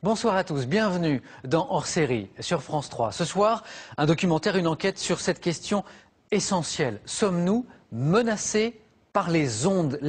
Bonsoir à tous, bienvenue dans Hors Série sur France 3. Ce soir, un documentaire, une enquête sur cette question essentielle. Sommes-nous menacés par les ondes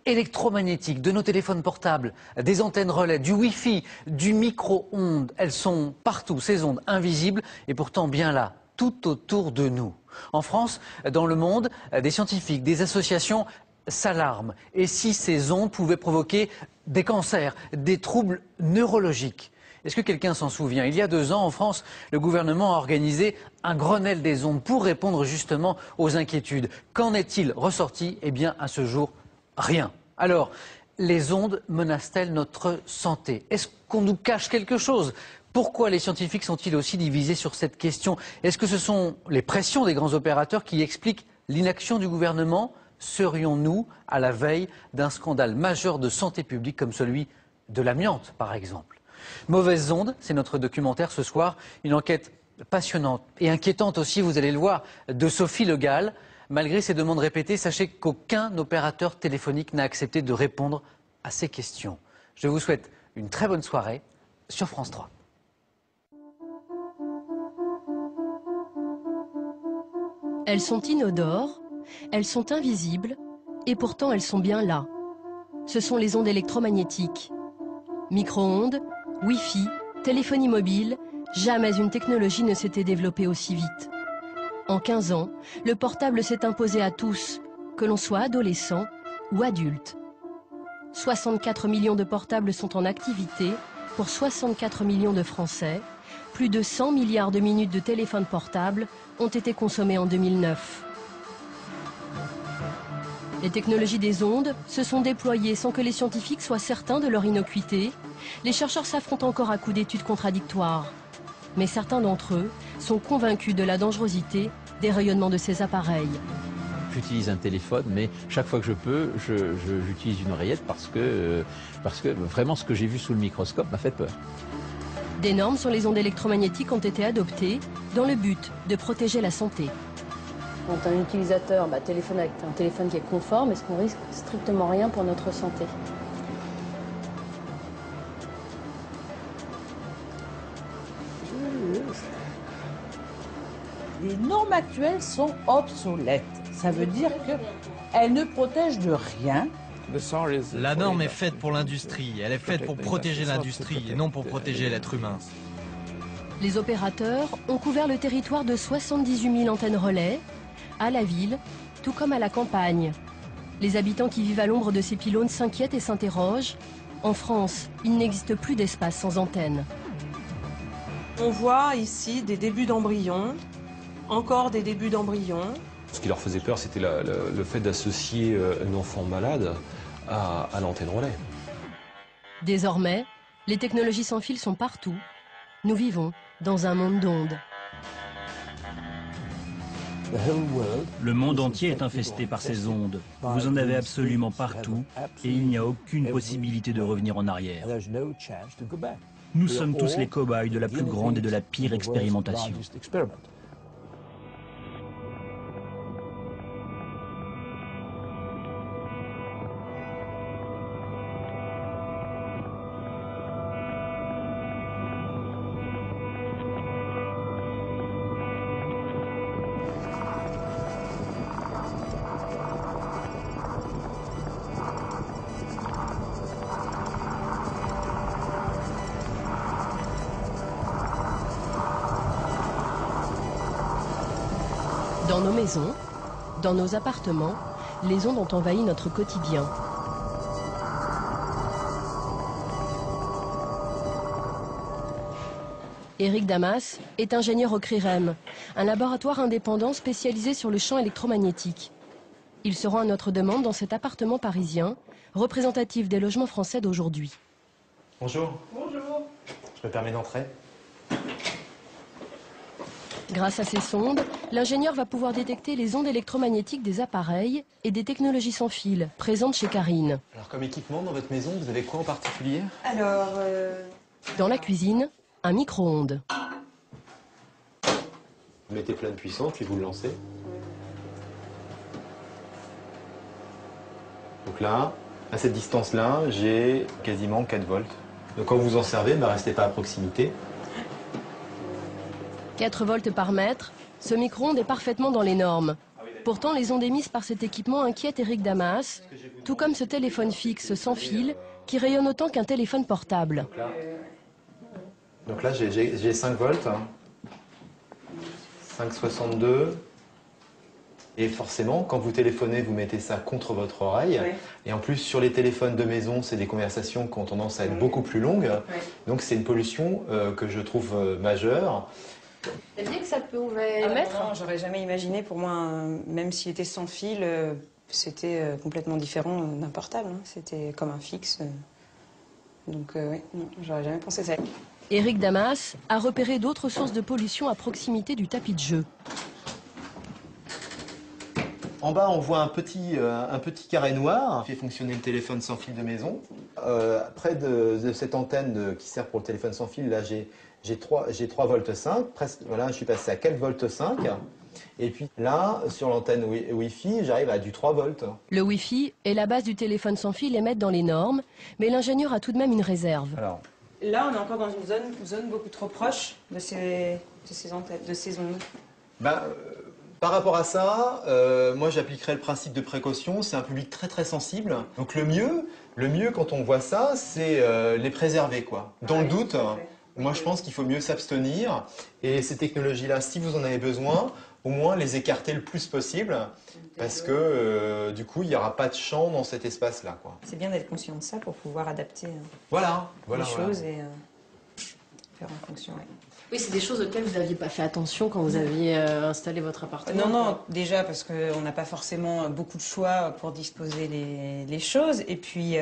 électromagnétiques de nos téléphones portables, des antennes relais, du Wi-Fi, du micro-ondes? Elles sont partout, ces ondes invisibles et pourtant bien là, tout autour de nous. En France, dans le monde, des scientifiques, des associations s'alarment. Et si ces ondes pouvaient provoquer des cancers, des troubles neurologiques? Est-ce que quelqu'un s'en souvient? Il y a 2 ans, en France, le gouvernement a organisé un Grenelle des ondes pour répondre justement aux inquiétudes. Qu'en est-il ressorti? Eh bien, à ce jour, rien. Alors, les ondes menacent-elles notre santé? Est-ce qu'on nous cache quelque chose? Pourquoi les scientifiques sont-ils aussi divisés sur cette question? Est-ce que ce sont les pressions des grands opérateurs qui expliquent l'inaction du gouvernement? Serions-nous à la veille d'un scandale majeur de santé publique comme celui de l'amiante, par exemple? Mauvaises ondes, c'est notre documentaire ce soir, une enquête passionnante et inquiétante aussi, vous allez le voir, de Sophie Le Gall. Malgré ses demandes répétées, sachez qu'aucun opérateur téléphonique n'a accepté de répondre à ces questions. Je vous souhaite une très bonne soirée sur France 3. Elles sont inodores, elles sont invisibles, et pourtant elles sont bien là. Ce sont les ondes électromagnétiques. Micro-ondes, Wi-Fi, téléphonie mobile, jamais une technologie ne s'était développée aussi vite. En 15 ans, le portable s'est imposé à tous, que l'on soit adolescent ou adulte. 64 millions de portables sont en activité pour 64 millions de Français. Plus de 100 milliards de minutes de téléphone portable ont été consommées en 2009. Les technologies des ondes se sont déployées sans que les scientifiques soient certains de leur innocuité. Les chercheurs s'affrontent encore à coups d'études contradictoires. Mais certains d'entre eux sont convaincus de la dangerosité des rayonnements de ces appareils. J'utilise un téléphone, mais chaque fois que je peux, j'utilise une oreillette parce que vraiment ce que j'ai vu sous le microscope m'a fait peur. Des normes sur les ondes électromagnétiques ont été adoptées dans le but de protéger la santé. Quand un utilisateur téléphone avec un téléphone qui est conforme, est-ce qu'on risque strictement rien pour notre santé? Les normes actuelles sont obsolètes. Ça veut dire qu'elles ne protègent de rien. La norme est faite pour l'industrie. Elle est faite pour protéger l'industrie et non pour protéger l'être humain. Les opérateurs ont couvert le territoire de 78 000 antennes relais, à la ville, tout comme à la campagne. Les habitants qui vivent à l'ombre de ces pylônes s'inquiètent et s'interrogent. En France, il n'existe plus d'espace sans antenne. On voit ici des débuts d'embryons, encore des débuts d'embryons. Ce qui leur faisait peur, c'était le fait d'associer un enfant malade à l'antenne relais. Désormais, les technologies sans fil sont partout. Nous vivons dans un monde d'ondes. Le monde entier est infesté par ces ondes. Vous en avez absolument partout et il n'y a aucune possibilité de revenir en arrière. Nous sommes tous les cobayes de la plus grande et de la pire expérimentation. Dans nos maisons, dans nos appartements, les ondes ont envahi notre quotidien. Éric Damas est ingénieur au CRIREM, un laboratoire indépendant spécialisé sur le champ électromagnétique. Ils seront à notre demande dans cet appartement parisien, représentatif des logements français d'aujourd'hui. Bonjour. Bonjour. Je me permets d'entrer. Grâce à ces sondes, l'ingénieur va pouvoir détecter les ondes électromagnétiques des appareils et des technologies sans fil présentes chez Karine. Alors comme équipement dans votre maison, vous avez quoi en particulier? Alors, Dans la cuisine, un micro-ondes. Vous mettez pleine puissance, puis vous le lancez. Donc là, à cette distance-là, j'ai quasiment 4 volts. Donc quand vous en servez, ne restez pas à proximité. 4 volts par mètre, ce micro-ondes est parfaitement dans les normes. Pourtant, les ondes émises par cet équipement inquiètent Eric Damas, tout comme ce téléphone fixe sans fil qui rayonne autant qu'un téléphone portable. Donc là, j'ai 5 volts, 5,62. Et forcément, quand vous téléphonez, vous mettez ça contre votre oreille. Oui. Et en plus, sur les téléphones de maison, c'est des conversations qui ont tendance à être beaucoup plus longues. Oui. Donc c'est une pollution que je trouve majeure. Elle dit que ça pouvait émettre. non, j'aurais jamais imaginé. Pour moi, même s'il était sans fil, c'était complètement différent d'un portable. Hein. C'était comme un fixe. Donc oui, non, j'aurais jamais pensé ça. Eric Damas a repéré d'autres sources de pollution à proximité du tapis de jeu. En bas, on voit un petit carré noir qui fait fonctionner le téléphone sans fil de maison. Près de cette antenne qui sert pour le téléphone sans fil, là, j'ai 3 volts 5. Presque, voilà, je suis passé à 4 volts 5. Et puis là, sur l'antenne Wi-Fi, j'arrive à du 3 volts. Le Wi-Fi est la base du téléphone sans fil et mettre dans les normes, mais l'ingénieur a tout de même une réserve. Alors, Là, on est encore dans une zone beaucoup trop proche de ces ondes. Par rapport à ça, moi j'appliquerais le principe de précaution. C'est un public très très sensible. Donc le mieux quand on voit ça, c'est les préserver, quoi. Dans le doute, moi je pense qu'il faut mieux s'abstenir. Et ces technologies-là, si vous en avez besoin, au moins les écarter le plus possible. Parce que du coup, il n'y aura pas de champ dans cet espace-là, quoi. C'est bien d'être conscient de ça pour pouvoir adapter les choses et faire en fonction. Ouais. Oui, c'est des choses auxquelles vous n'aviez pas fait attention quand vous aviez installé votre appartement. Non, déjà parce qu'on n'a pas forcément beaucoup de choix pour disposer les choses. Et puis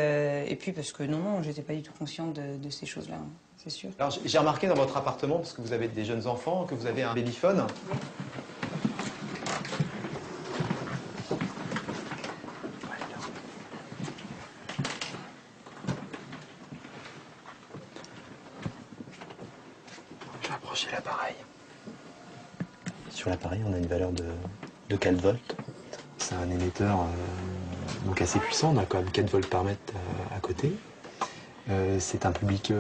parce que non, j'étais pas du tout consciente de ces choses-là, hein, c'est sûr. Alors j'ai remarqué dans votre appartement, parce que vous avez des jeunes enfants, que vous avez un babyphone. Oui. L'appareil. Sur l'appareil, on a une valeur de 4 volts. C'est un émetteur donc assez puissant, on a quand même 4 volts par mètre à côté. C'est un public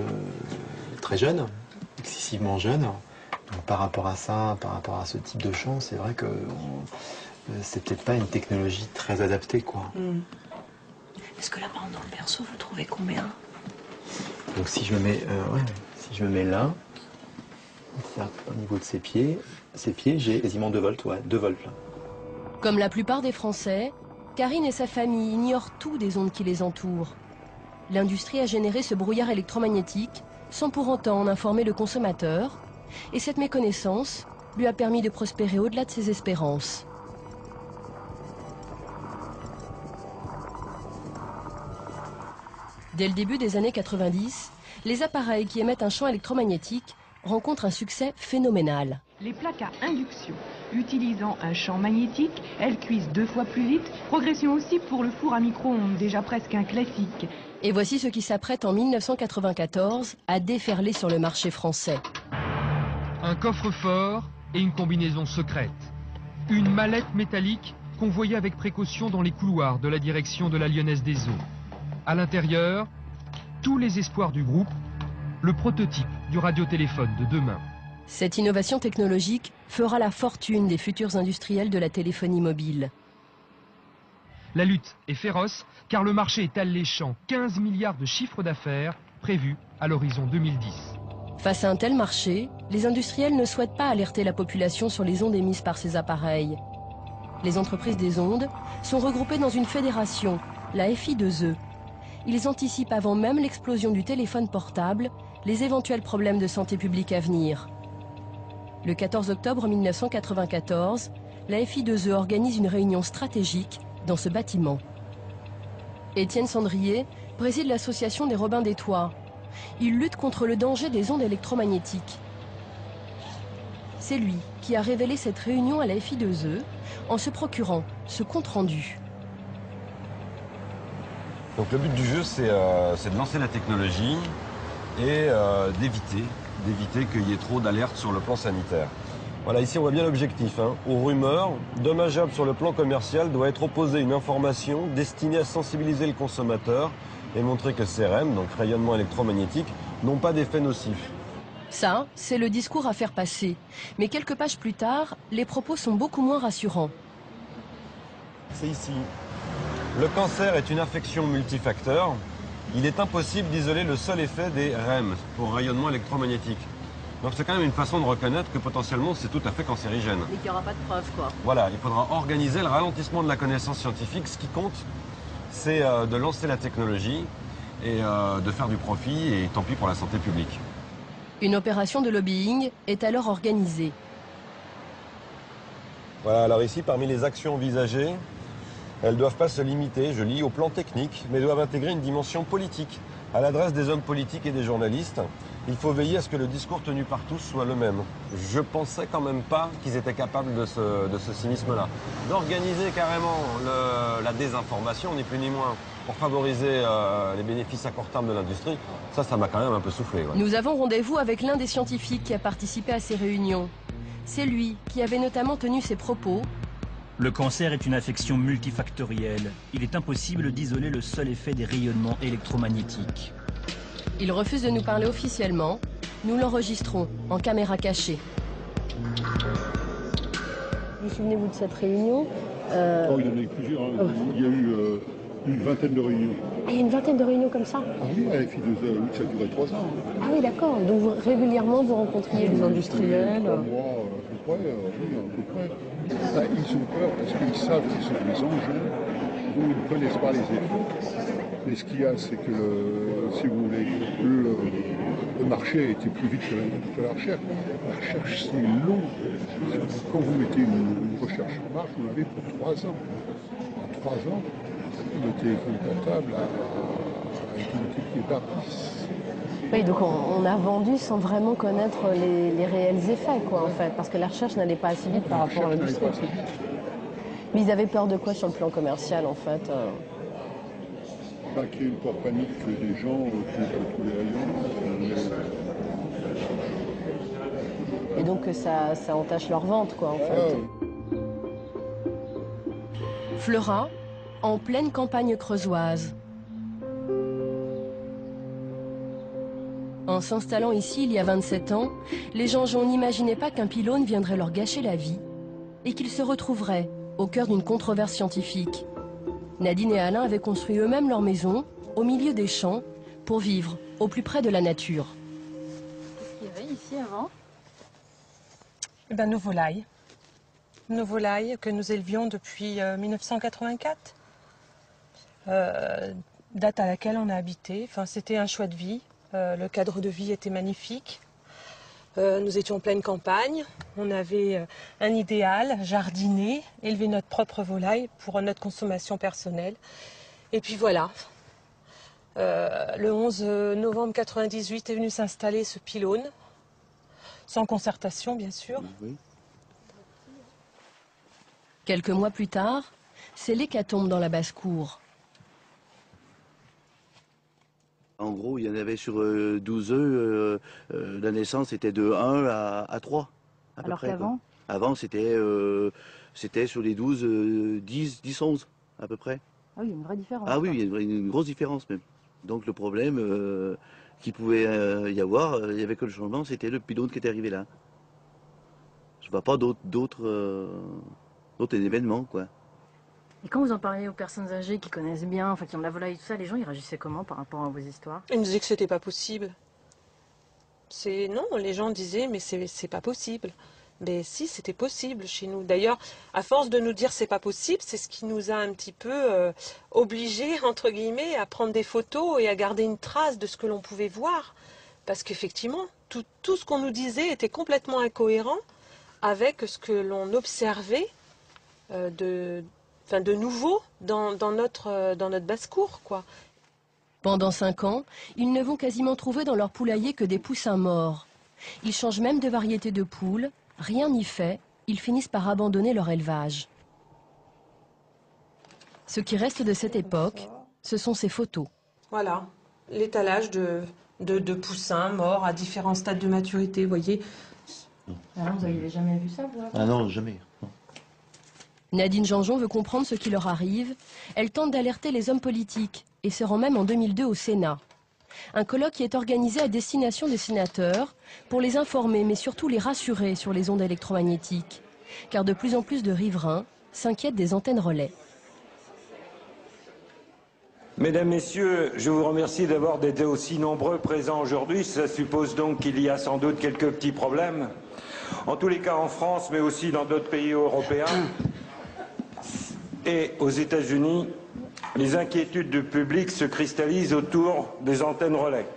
très jeune, excessivement jeune. Donc, par rapport à ça, par rapport à ce type de champ, c'est vrai que c'est peut-être pas une technologie très adaptée, quoi. Est-ce que là, par exemple, dans le berceau, vous trouvez combien? Donc si je me mets là, au niveau de ses pieds, j'ai quasiment 2 volts, 2 volts là. Comme la plupart des Français, Karine et sa famille ignorent tout des ondes qui les entourent. L'industrie a généré ce brouillard électromagnétique sans pour autant en informer le consommateur, et cette méconnaissance lui a permis de prospérer au-delà de ses espérances. Dès le début des années 90, les appareils qui émettent un champ électromagnétique rencontrent un succès phénoménal. Les plaques à induction, utilisant un champ magnétique, elles cuisent 2 fois plus vite. Progression aussi pour le four à micro-ondes, déjà presque un classique. Et voici ce qui s'apprête en 1994 à déferler sur le marché français. Un coffre-fort et une combinaison secrète. Une mallette métallique convoyée avec précaution dans les couloirs de la direction de la Lyonnaise des Eaux. À l'intérieur, tous les espoirs du groupe, le prototype du radiotéléphone de demain. Cette innovation technologique fera la fortune des futurs industriels de la téléphonie mobile. La lutte est féroce car le marché est alléchant, 15 milliards de chiffre d'affaires prévus à l'horizon 2010. Face à un tel marché, les industriels ne souhaitent pas alerter la population sur les ondes émises par ces appareils. Les entreprises des ondes sont regroupées dans une fédération, la FI2E. Ils anticipent avant même l'explosion du téléphone portable les éventuels problèmes de santé publique à venir. Le 14 octobre 1994, la FI2E organise une réunion stratégique dans ce bâtiment. Étienne Sandrier préside l'association des Robins des Toits. Il lutte contre le danger des ondes électromagnétiques. C'est lui qui a révélé cette réunion à la FI2E en se procurant ce compte-rendu. Donc le but du jeu, c'est de lancer la technologie et d'éviter qu'il y ait trop d'alertes sur le plan sanitaire. Voilà, ici on voit bien l'objectif. Aux rumeurs, dommageables sur le plan commercial, doit être opposée une information destinée à sensibiliser le consommateur et montrer que ces REM, donc rayonnement électromagnétique, n'ont pas d'effet nocif. Ça, c'est le discours à faire passer. Mais quelques pages plus tard, les propos sont beaucoup moins rassurants. C'est ici. Le cancer est une infection multifacteur. Il est impossible d'isoler le seul effet des REM, pour rayonnement électromagnétique. Donc c'est quand même une façon de reconnaître que potentiellement c'est tout à fait cancérigène. Et qu'il n'y aura pas de preuves, quoi. Voilà, il faudra organiser le ralentissement de la connaissance scientifique. Ce qui compte, c'est de lancer la technologie et de faire du profit, et tant pis pour la santé publique. Une opération de lobbying est alors organisée. Voilà, alors ici, parmi les actions envisagées, elles ne doivent pas se limiter, je lis, au plan technique, mais doivent intégrer une dimension politique. À l'adresse des hommes politiques et des journalistes, il faut veiller à ce que le discours tenu par tous soit le même. Je pensais quand même pas qu'ils étaient capables de ce cynisme-là. D'organiser carrément la désinformation, ni plus ni moins, pour favoriser les bénéfices à court terme de l'industrie, ça m'a quand même un peu soufflé. Ouais. Nous avons rendez-vous avec l'un des scientifiques qui a participé à ces réunions. C'est lui qui avait notamment tenu ces propos. Le cancer est une affection multifactorielle. Il est impossible d'isoler le seul effet des rayonnements électromagnétiques. Il refuse de nous parler officiellement. Nous l'enregistrons en caméra cachée. Vous souvenez-vous de cette réunion Oh, il y en a eu plusieurs. Hein. Il y a eu une vingtaine de réunions. Ah, il y a une vingtaine de réunions comme ça? Ah oui, à la FI2E, oui, ça a duré 3 ans. Ah oui, d'accord. Donc régulièrement, vous rencontriez des industriels? 3 mois, à peu près, oui, à peu près. Là, ils ont peur parce qu'ils savent qu'ils sont des engins dont ils ne connaissent pas les effets. Mais ce qu'il y a, c'est que, si vous voulez, le marché a été plus vite que la recherche. La recherche, c'est long. Quand vous mettez une recherche en marche, vous l'avez pour 3 ans. En 3 ans, le téléphone portable a été multiplié par 10. Oui, donc on a vendu sans vraiment connaître les réels effets, quoi, en fait, parce que la recherche n'allait pas assez vite par rapport à l'industrie. Mais ils avaient peur de quoi sur le plan commercial, en fait? Qu'il y ait une peur panique des gens contre tous les rayons. Et donc que ça entache leur vente, quoi, en fait. Fleurat, en pleine campagne creusoise. En s'installant ici il y a 27 ans, les Jeanjean n'imaginaient pas qu'un pylône viendrait leur gâcher la vie et qu'ils se retrouveraient au cœur d'une controverse scientifique. Nadine et Alain avaient construit eux-mêmes leur maison au milieu des champs pour vivre au plus près de la nature. Qu'est-ce qu'il y avait ici avant? Nos volailles. Nos volailles que nous élevions depuis 1984. Date à laquelle on a habité. Enfin, c'était un choix de vie. Le cadre de vie était magnifique. Nous étions en pleine campagne. On avait un idéal, jardiner, élever notre propre volaille pour notre consommation personnelle. Et puis voilà. Le 11 novembre 1998 est venu s'installer ce pylône, sans concertation bien sûr. Oui. Quelques mois plus tard, c'est l'hécatombe dans la basse-cour. En gros, il y en avait sur 12 œufs, la naissance était de 1 à 3. Alors qu'avant? Avant, c'était sur les 12, 10, 11 à peu près. Ah oui, il y a une vraie différence. Ah oui, il y a une grosse différence même. Donc le problème qu'il pouvait y avoir, il n'y avait que le changement, c'était le pylône qui était arrivé là. Je ne vois pas d'autres événements, quoi. Et quand vous en parliez aux personnes âgées qui connaissent bien, enfin qui ont de la volaille et tout ça, les gens ils réagissaient comment par rapport à vos histoires? Ils nous disaient que c'était pas possible. Non, les gens disaient mais c'est pas possible. Mais si, c'était possible chez nous. D'ailleurs, à force de nous dire c'est pas possible, c'est ce qui nous a un petit peu obligés, entre guillemets, à prendre des photos et à garder une trace de ce que l'on pouvait voir. Parce qu'effectivement, tout ce qu'on nous disait était complètement incohérent avec ce que l'on observait de nouveau dans notre basse-cour, quoi. Pendant 5 ans, ils ne vont quasiment trouver dans leur poulailler que des poussins morts. Ils changent même de variété de poules, rien n'y fait, ils finissent par abandonner leur élevage. Ce qui reste de cette époque, ce sont ces photos. Voilà, l'étalage de poussins morts à différents stades de maturité, vous voyez. Alors, vous n'avez jamais vu ça, vous? Ah non, jamais. Non. Nadine Janjon veut comprendre ce qui leur arrive. Elle tente d'alerter les hommes politiques et se rend même en 2002 au Sénat. Un colloque qui est organisé à destination des sénateurs pour les informer, mais surtout les rassurer sur les ondes électromagnétiques. Car de plus en plus de riverains s'inquiètent des antennes relais. Mesdames, Messieurs, je vous remercie d'avoir été aussi nombreux présents aujourd'hui. Ça suppose donc qu'il y a sans doute quelques petits problèmes. En tous les cas en France, mais aussi dans d'autres pays européens et aux États-Unis, les inquiétudes du public se cristallisent autour des antennes relais.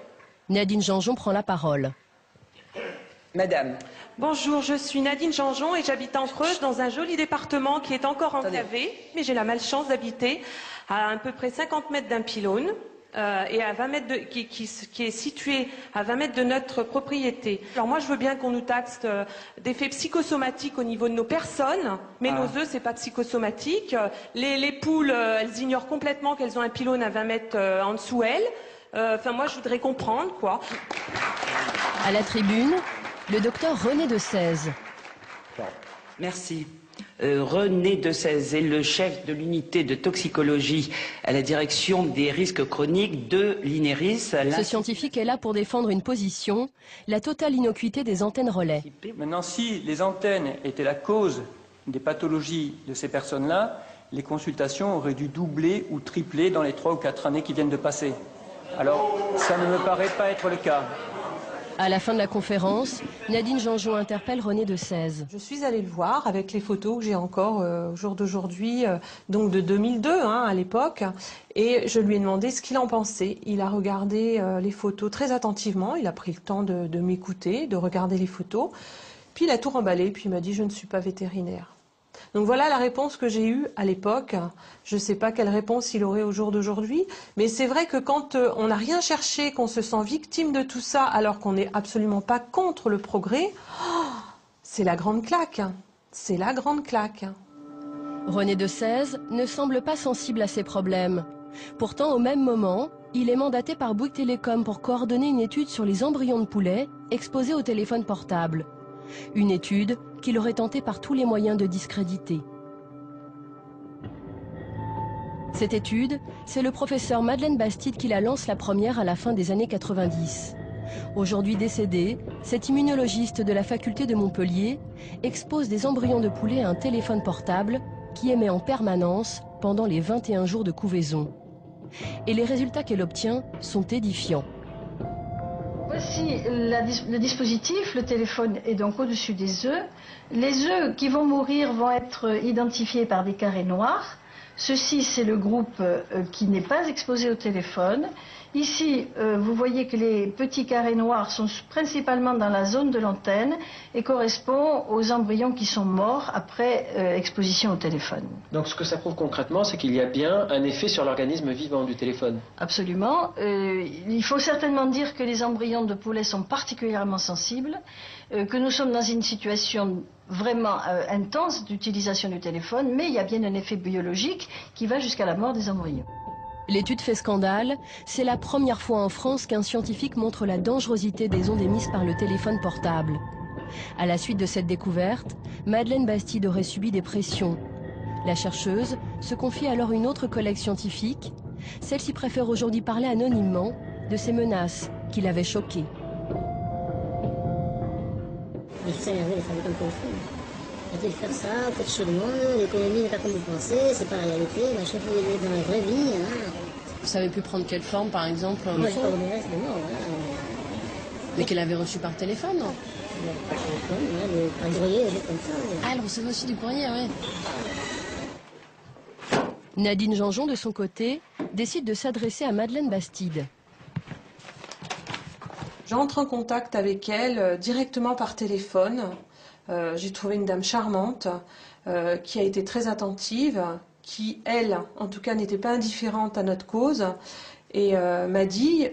Nadine Janjon prend la parole. Madame. Bonjour, je suis Nadine Janjon et j'habite en Creuse dans un joli département qui est encore enclavé, mais j'ai la malchance d'habiter à peu près 50 mètres d'un pylône et à 20 mètres qui est situé à 20 mètres de notre propriété. Alors moi je veux bien qu'on nous taxe d'effets psychosomatiques au niveau de nos personnes, mais nos œufs c'est pas psychosomatique. Les poules, elles ignorent complètement qu'elles ont un pylône à 20 mètres en dessous elles. Enfin moi je voudrais comprendre quoi. À la tribune, le docteur René de Sèze. Merci. René de Sèze est le chef de l'unité de toxicologie à la direction des risques chroniques de l'INERIS. Ce scientifique est là pour défendre une position, la totale innocuité des antennes relais. Maintenant, si les antennes étaient la cause des pathologies de ces personnes-là, les consultations auraient dû doubler ou tripler dans les 3 ou 4 années qui viennent de passer. Alors, ça ne me paraît pas être le cas. À la fin de la conférence, Nadine Janjon interpelle René de Sèze. Je suis allée le voir avec les photos que j'ai encore au jour d'aujourd'hui, donc de 2002 à l'époque, et je lui ai demandé ce qu'il en pensait. Il a regardé les photos très attentivement, il a pris le temps de m'écouter, de regarder les photos, puis il a tout remballé, puis il m'a dit « je ne suis pas vétérinaire ». Donc voilà la réponse que j'ai eue à l'époque. Je ne sais pas quelle réponse il aurait au jour d'aujourd'hui, mais c'est vrai que quand on n'a rien cherché, qu'on se sent victime de tout ça, alors qu'on n'est absolument pas contre le progrès, c'est la grande claque. C'est la grande claque. René de Sèze ne semble pas sensible à ces problèmes. Pourtant, au même moment, il est mandaté par Bouygues Télécom pour coordonner une étude sur les embryons de poulets exposés au téléphone portable. Une étude qu'il aurait tenté par tous les moyens de discréditer. Cette étude, c'est le professeur Madeleine Bastide qui la lance la première à la fin des années 90. Aujourd'hui décédé, cet immunologiste de la faculté de Montpellier expose des embryons de poulet à un téléphone portable qui émet en permanence pendant les 21 jours de couvaison. Et les résultats qu'elle obtient sont édifiants. Voici le dispositif, le téléphone est donc au-dessus des œufs. Les œufs qui vont mourir vont être identifiés par des carrés noirs. Ceci, c'est le groupe qui n'est pas exposé au téléphone. Ici, vous voyez que les petits carrés noirs sont principalement dans la zone de l'antenne et correspondent aux embryons qui sont morts après exposition au téléphone. Donc ce que ça prouve concrètement, c'est qu'il y a bien un effet sur l'organisme vivant du téléphone. Absolument. Il faut certainement dire que les embryons de poulet sont particulièrement sensibles, que nous sommes dans une situation vraiment intense d'utilisation du téléphone, mais il y a bien un effet biologique qui va jusqu'à la mort des embryons. L'étude fait scandale. C'est la première fois en France qu'un scientifique montre la dangerosité des ondes émises par le téléphone portable. À la suite de cette découverte, Madeleine Bastide aurait subi des pressions. La chercheuse se confie alors à une autre collègue scientifique. Celle-ci préfère aujourd'hui parler anonymement de ces menaces qui l'avaient choquée. Il faut s'énerver les fabricants de téléphone. Faut-il faire ça, faites chaud le monde, l'économie n'est pas comme vous pensez, c'est pas la réalité, machin, faut y aller dans la vraie vie. Ça avait pu prendre quelle forme, par exemple? Moi, j'ai pas remis reste de mort, voilà. Mais qu'elle avait reçu par téléphone, non? Par téléphone, par courrier, des choses comme ça. Ah, elle recevait aussi du courrier, oui. Nadine Janjon, de son côté, décide de s'adresser à Madeleine Bastide. J'entre en contact avec elle directement par téléphone. J'ai trouvé une dame charmante qui a été très attentive qui, elle, en tout cas, n'était pas indifférente à notre cause, et m'a dit,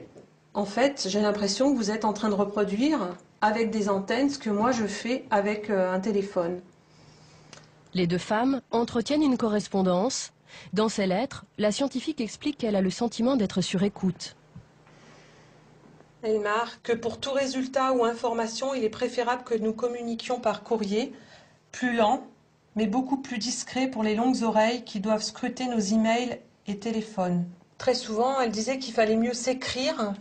en fait, j'ai l'impression que vous êtes en train de reproduire avec des antennes ce que moi je fais avec un téléphone. Les deux femmes entretiennent une correspondance. Dans ses lettres, la scientifique explique qu'elle a le sentiment d'être sur écoute. Elle marque que pour tout résultat ou information, il est préférable que nous communiquions par courrier, plus lent, mais beaucoup plus discret pour les longues oreilles qui doivent scruter nos emails et téléphones. Très souvent, elle disait qu'il fallait mieux s'écrire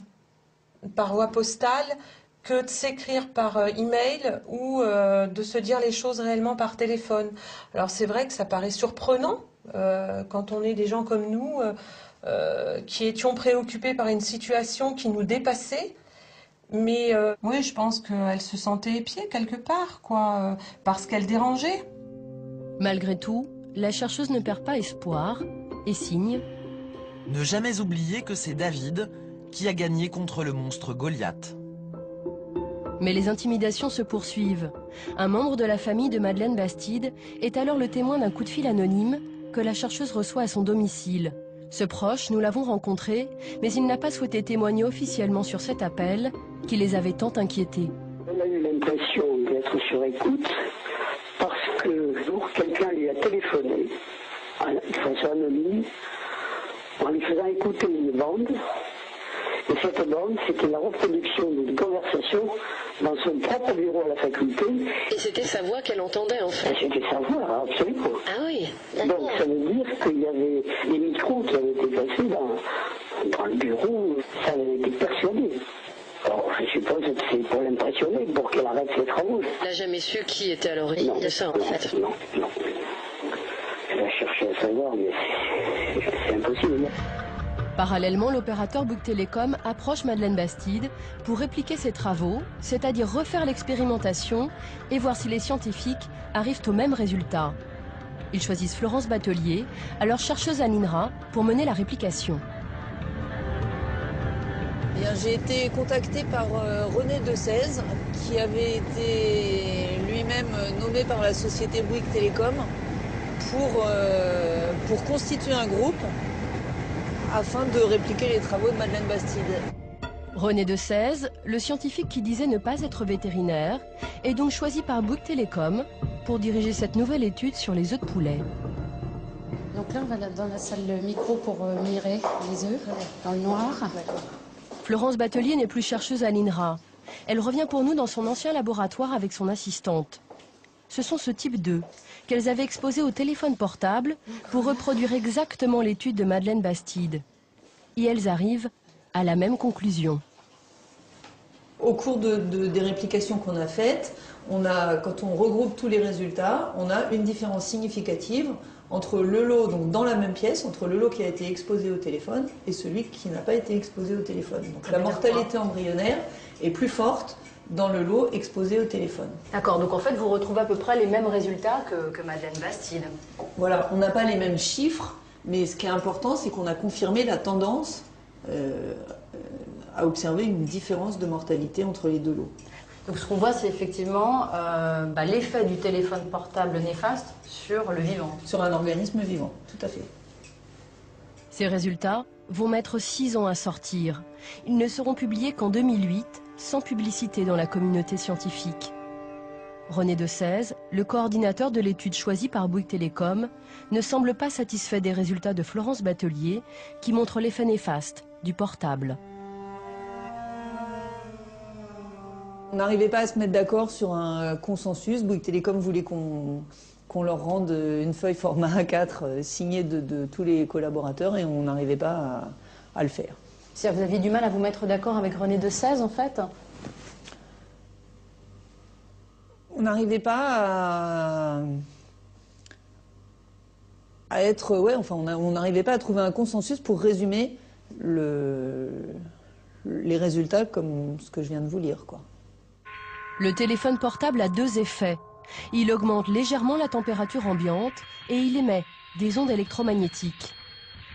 par voie postale que de s'écrire par email ou de se dire les choses réellement par téléphone. Alors c'est vrai que ça paraît surprenant quand on est des gens comme nous qui étions préoccupés par une situation qui nous dépassait. Mais oui, je pense qu'elle se sentait épiée quelque part, quoi, parce qu'elle dérangeait. Malgré tout, la chercheuse ne perd pas espoir et signe. Ne jamais oublier que c'est David qui a gagné contre le monstre Goliath. Mais les intimidations se poursuivent. Un membre de la famille de Madeleine Bastide est alors le témoin d'un coup de fil anonyme que la chercheuse reçoit à son domicile. Ce proche, nous l'avons rencontré, mais il n'a pas souhaité témoigner officiellement sur cet appel qui les avait tant inquiétés. On a eu l'impression d'être sur écoute parce que quelqu'un lui a téléphoné de façon anonyme en lui faisant écouter une bande. Et cette bande, c'était la reproduction d'une conversation dans son propre bureau à la faculté. Et c'était sa voix qu'elle entendait en fait. C'était sa voix, absolument. Ah oui. Donc ça veut dire qu'il y avait des micros qui avaient été placés dans le bureau, ça avait été persuadé. Alors je suppose que c'est pour l'impressionner, pour qu'elle arrête ses travaux. Elle n'a jamais su qui était à l'origine de ça en fait. Non. Elle a cherché à savoir, mais c'est impossible. Parallèlement, l'opérateur Bouygues Telecom approche Madeleine Bastide pour répliquer ses travaux, c'est-à-dire refaire l'expérimentation et voir si les scientifiques arrivent au même résultat. Ils choisissent Florence Batelier, alors chercheuse à l'INRA, pour mener la réplication. J'ai été contactée par René Decèze, qui avait été lui-même nommé par la société Bouygues Telecom pour constituer un groupe afin de répliquer les travaux de Madeleine Bastide. René Decèze, le scientifique qui disait ne pas être vétérinaire, est donc choisi par Bouygues Telecom pour diriger cette nouvelle étude sur les œufs de poulet. Donc là, on va dans la salle micro pour mirer les œufs dans le noir. Florence Batelier n'est plus chercheuse à l'INRA. Elle revient pour nous dans son ancien laboratoire avec son assistante. Ce sont ce type d'œufs qu'elles avaient exposés au téléphone portable pour reproduire exactement l'étude de Madeleine Bastide. Et elles arrivent à la même conclusion. Au cours des réplications qu'on a faites, quand on regroupe tous les résultats, on a une différence significative entre le lot, donc dans la même pièce, entre le lot qui a été exposé au téléphone et celui qui n'a pas été exposé au téléphone. Donc la mortalité embryonnaire est plus forte dans le lot exposé au téléphone. D'accord, donc en fait vous retrouvez à peu près les mêmes résultats que Madeleine Bastide. Voilà, on n'a pas les mêmes chiffres, mais ce qui est important, c'est qu'on a confirmé la tendance à observer une différence de mortalité entre les deux lots. Donc ce qu'on voit, c'est effectivement l'effet du téléphone portable néfaste sur le vivant. Sur un organisme vivant, tout à fait. Ces résultats vont mettre 6 ans à sortir. Ils ne seront publiés qu'en 2008, sans publicité dans la communauté scientifique. René Decèze, le coordinateur de l'étude choisie par Bouygues Telecom, ne semble pas satisfait des résultats de Florence Batelier, qui montrent l'effet néfaste du portable. On n'arrivait pas à se mettre d'accord sur un consensus. Bouygues Telecom voulait qu'on leur rende une feuille format A4 signée de tous les collaborateurs et on n'arrivait pas à le faire. C'est-à-dire que vous aviez du mal à vous mettre d'accord avec René Decèze, en fait? On n'arrivait pas à être... Ouais, enfin, on n'arrivait pas à trouver un consensus pour résumer les résultats comme ce que je viens de vous lire, quoi. Le téléphone portable a 2 effets. Il augmente légèrement la température ambiante et il émet des ondes électromagnétiques.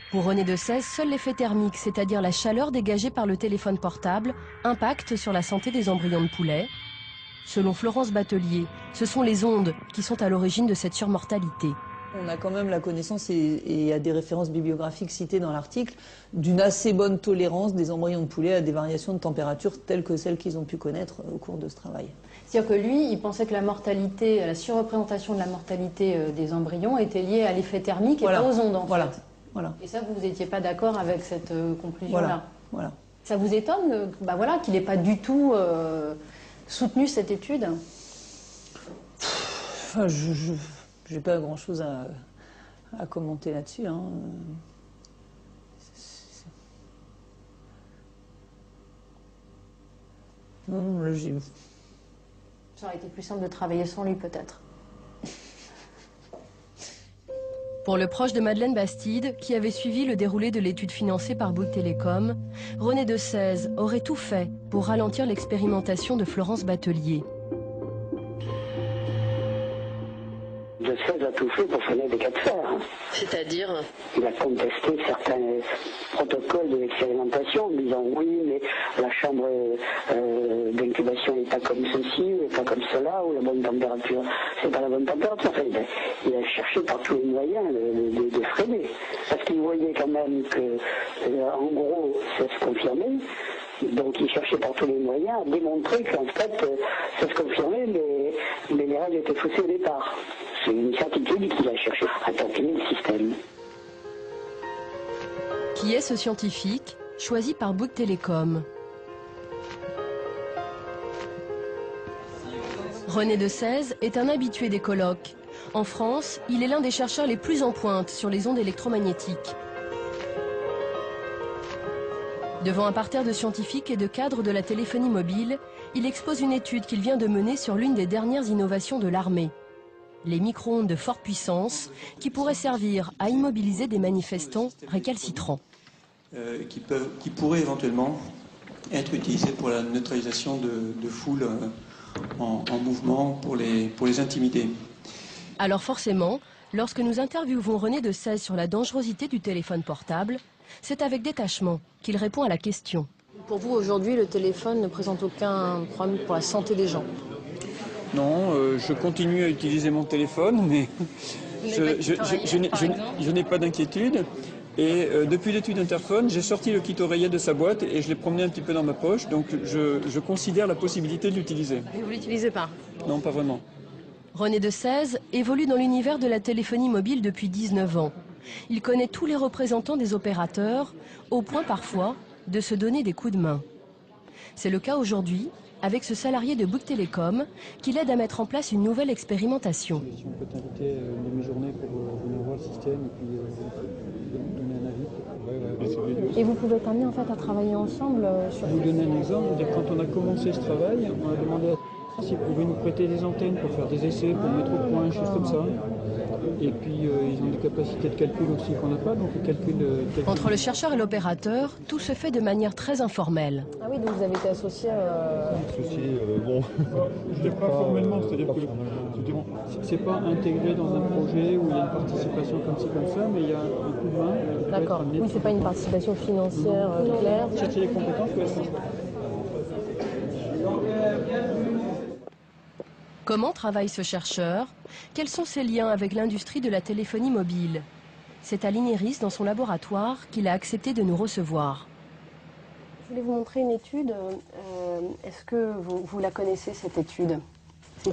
Pour René Decèze, seul l'effet thermique, c'est-à-dire la chaleur dégagée par le téléphone portable, impacte sur la santé des embryons de poulet. Selon Florence Batelier, ce sont les ondes qui sont à l'origine de cette surmortalité. On a quand même la connaissance, et il y a des références bibliographiques citées dans l'article, d'une assez bonne tolérance des embryons de poulet à des variations de température telles que celles qu'ils ont pu connaître au cours de ce travail. C'est-à-dire que lui, il pensait que la mortalité, la surreprésentation de la mortalité des embryons était liée à l'effet thermique et pas aux ondes, en fait. Voilà. Et ça, vous n'étiez pas d'accord avec cette conclusion-là. Voilà. Ça vous étonne qu'il n'ait pas du tout soutenu cette étude? Enfin, je n'ai pas grand-chose à commenter là-dessus. Hein. Non, ça aurait été plus simple de travailler sans lui, peut-être. Pour le proche de Madeleine Bastide, qui avait suivi le déroulé de l'étude financée par Bouygues Telecom, René de Sèze aurait tout fait pour ralentir l'expérimentation de Florence Batelier. De Sèze a tout fait pour freiner des cas de fer. C'est-à-dire? Il a contesté certains protocoles de l'expérimentation en disant oui, mais la chambre d'incubation n'est pas comme ceci, n'est pas comme cela, ou la bonne température, c'est pas la bonne température. Enfin, il a cherché par tous les moyens de freiner. Parce qu'il voyait quand même que, en gros, ça se confirmait. Donc il cherchait par tous les moyens à démontrer qu'en fait, ça se confirmait, mais les règles étaient faussées au départ. C'est une certitude qu'il a cherché à taquiner le système. Qui est ce scientifique choisi par Bouygues Telecom? René de Sèze est un habitué des colloques. En France, il est l'un des chercheurs les plus en pointe sur les ondes électromagnétiques. Devant un parterre de scientifiques et de cadres de la téléphonie mobile, il expose une étude qu'il vient de mener sur l'une des dernières innovations de l'armée. Les micro-ondes de forte puissance qui pourraient servir à immobiliser des manifestants récalcitrants. Qui pourraient éventuellement être utilisés pour la neutralisation de foules en mouvement, pour les intimider. Alors forcément, lorsque nous interviewons René de Sèze sur la dangerosité du téléphone portable, c'est avec détachement qu'il répond à la question. Pour vous, aujourd'hui, le téléphone ne présente aucun problème pour la santé des gens? Non, je continue à utiliser mon téléphone, mais je n'ai pas d'inquiétude. Et depuis l'étude Interphone, j'ai sorti le kit oreillette de sa boîte et je l'ai promené un petit peu dans ma poche, donc je considère la possibilité de l'utiliser. Et vous ne l'utilisez pas? Non, pas vraiment. René de Sèze évolue dans l'univers de la téléphonie mobile depuis 19 ans. Il connaît tous les représentants des opérateurs, au point parfois de se donner des coups de main. C'est le cas aujourd'hui avec ce salarié de Bouygues Telecom qui l'aide à mettre en place une nouvelle expérimentation. Si on peut t'inviter une demi-journée pour venir voir le système et puis donner un avis. Et vous pouvez être amené en fait à travailler ensemble sur... Je vais vous donner un exemple. Quand on a commencé ce travail, on a demandé à s'ils pouvaient nous prêter des antennes pour faire des essais, pour mettre au point, des choses comme ça. Et puis ils ont des capacités de calcul aussi qu'on n'a pas, donc le calcul... Entre le chercheur et l'opérateur, tout se fait de manière très informelle. Ah oui, donc vous avez été associé... bon... Je pas formellement, c'est-à-dire que c'est pas intégré dans un projet où il y a une participation comme ci, comme ça, mais il y a un coup de main. D'accord, oui, c'est pas une participation financière claire. Chercher les compétences, oui. Comment travaille ce chercheur? Quels sont ses liens avec l'industrie de la téléphonie mobile? C'est à l'INERIS, dans son laboratoire, qu'il a accepté de nous recevoir. Je voulais vous montrer une étude. Est-ce que vous la connaissez, cette étude?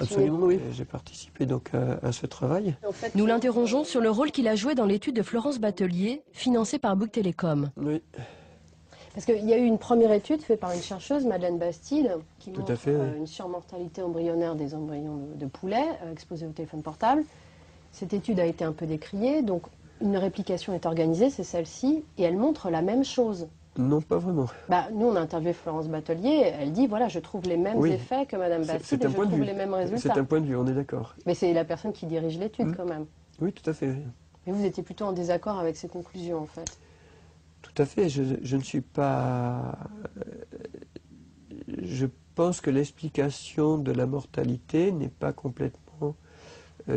Absolument, oui. J'ai participé donc à ce travail. En fait, nous l'interrogeons sur le rôle qu'il a joué dans l'étude de Florence Batelier, financée par Bouygues Telecom. Oui. Parce qu'il y a eu une première étude faite par une chercheuse, Madeleine Bastide, qui montre une surmortalité embryonnaire des embryons de poulet exposés au téléphone portable. Cette étude a été un peu décriée, donc une réplication est organisée, c'est celle-ci, et elle montre la même chose. Non, pas vraiment. Nous, on a interviewé Florence Batelier, elle dit, voilà, je trouve les mêmes effets que Madame Bastide et je trouve les mêmes résultats. C'est un point de vue, on est d'accord. Mais c'est la personne qui dirige l'étude quand même. Oui, tout à fait. Mais vous étiez plutôt en désaccord avec ces conclusions, en fait. Tout à fait, je ne suis pas... Je pense que l'explication de la mortalité n'est pas complètement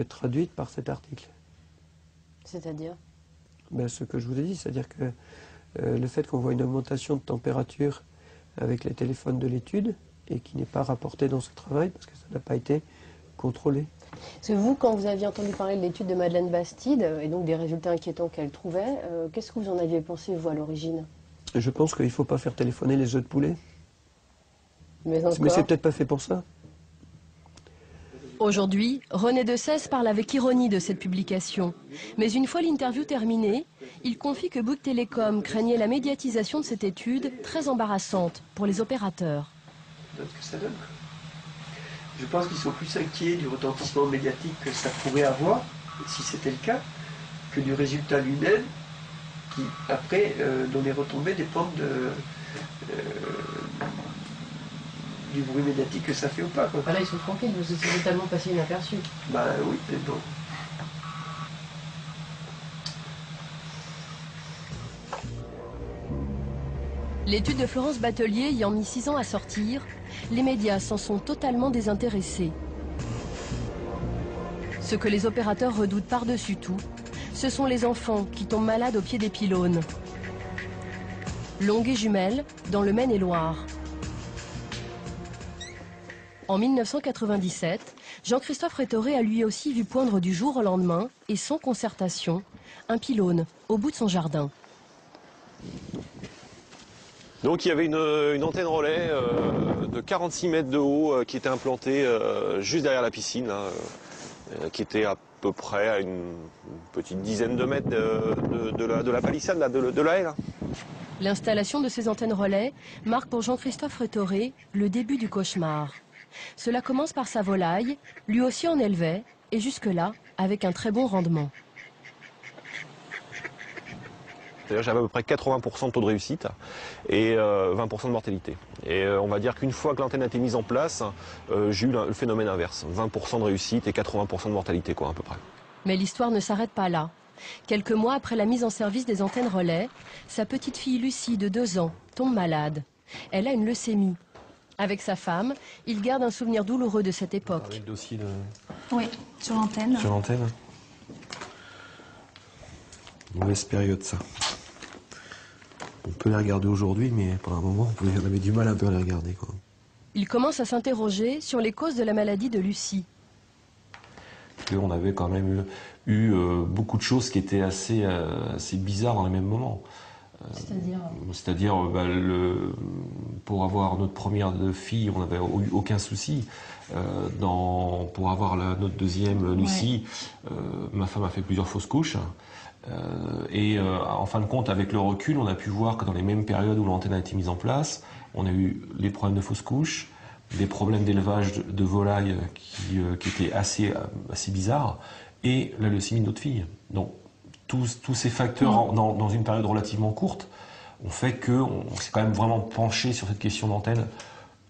traduite par cet article. C'est-à-dire? Ce que je vous ai dit, c'est-à-dire que le fait qu'on voit une augmentation de température avec les téléphones de l'étude et qui n'est pas rapporté dans ce travail parce que ça n'a pas été contrôlé. Parce que vous, quand vous aviez entendu parler de l'étude de Madeleine Bastide, et donc des résultats inquiétants qu'elle trouvait, qu'est-ce que vous en aviez pensé, vous, à l'origine? Je pense qu'il ne faut pas faire téléphoner les œufs de poulet. Mais c'est peut-être pas fait pour ça. Aujourd'hui, René de Sèze parle avec ironie de cette publication. Mais une fois l'interview terminée, il confie que Bouygues Télécom craignait la médiatisation de cette étude très embarrassante pour les opérateurs. Que ça donne. Je pense qu'ils sont plus inquiets du retentissement médiatique que ça pourrait avoir, si c'était le cas, que du résultat lui-même, qui après, dont les retombées dépendent du bruit médiatique que ça fait ou pas. Quoi. Là, ils sont tranquilles, vous êtes totalement passé inaperçu. Bah oui, mais bon. L'étude de Florence Batelier ayant mis 6 ans à sortir, les médias s'en sont totalement désintéressés. Ce que les opérateurs redoutent par-dessus tout, ce sont les enfants qui tombent malades au pied des pylônes. Longues et Jumelles, dans le Maine-et-Loire. En 1997, Jean-Christophe Rétoré a lui aussi vu poindre du jour au lendemain, et sans concertation, un pylône au bout de son jardin. Donc il y avait une antenne relais de 46 mètres de haut qui était implantée juste derrière la piscine, là, qui était à peu près à une petite dizaine de mètres de la palissade, là, de la haie. Là. L'installation de ces antennes relais marque pour Jean-Christophe Rétoré le début du cauchemar. Cela commence par sa volaille, lui aussi en élevait, et jusque-là, avec un très bon rendement. C'est-à-dire j'avais à peu près 80% de taux de réussite et 20% de mortalité. Et on va dire qu'une fois que l'antenne a été mise en place, j'ai eu le phénomène inverse. 20% de réussite et 80% de mortalité, quoi, à peu près. Mais l'histoire ne s'arrête pas là. Quelques mois après la mise en service des antennes relais, sa petite fille Lucie, de 2 ans, tombe malade. Elle a une leucémie. Avec sa femme, il garde un souvenir douloureux de cette époque. Le dossier de... Oui, sur l'antenne. Sur l'antenne. Mauvaise période, ça. On peut les regarder aujourd'hui, mais pendant un moment, on avait du mal un peu à les regarder, quoi. Il commence à s'interroger sur les causes de la maladie de Lucie. On avait quand même eu beaucoup de choses qui étaient assez bizarres dans les mêmes moments. C'est-à-dire, pour avoir notre première fille, on n'avait eu aucun souci. Pour avoir notre deuxième, Lucie, ma femme a fait plusieurs fausses couches. En fin de compte, avec le recul, on a pu voir que dans les mêmes périodes où l'antenne a été mise en place, on a eu les problèmes de fausses couches, des problèmes d'élevage de volailles qui étaient assez bizarres, et la leucémie de notre fille. Donc, tous ces facteurs, dans une période relativement courte, ont fait qu'on s'est quand même vraiment penché sur cette question d'antenne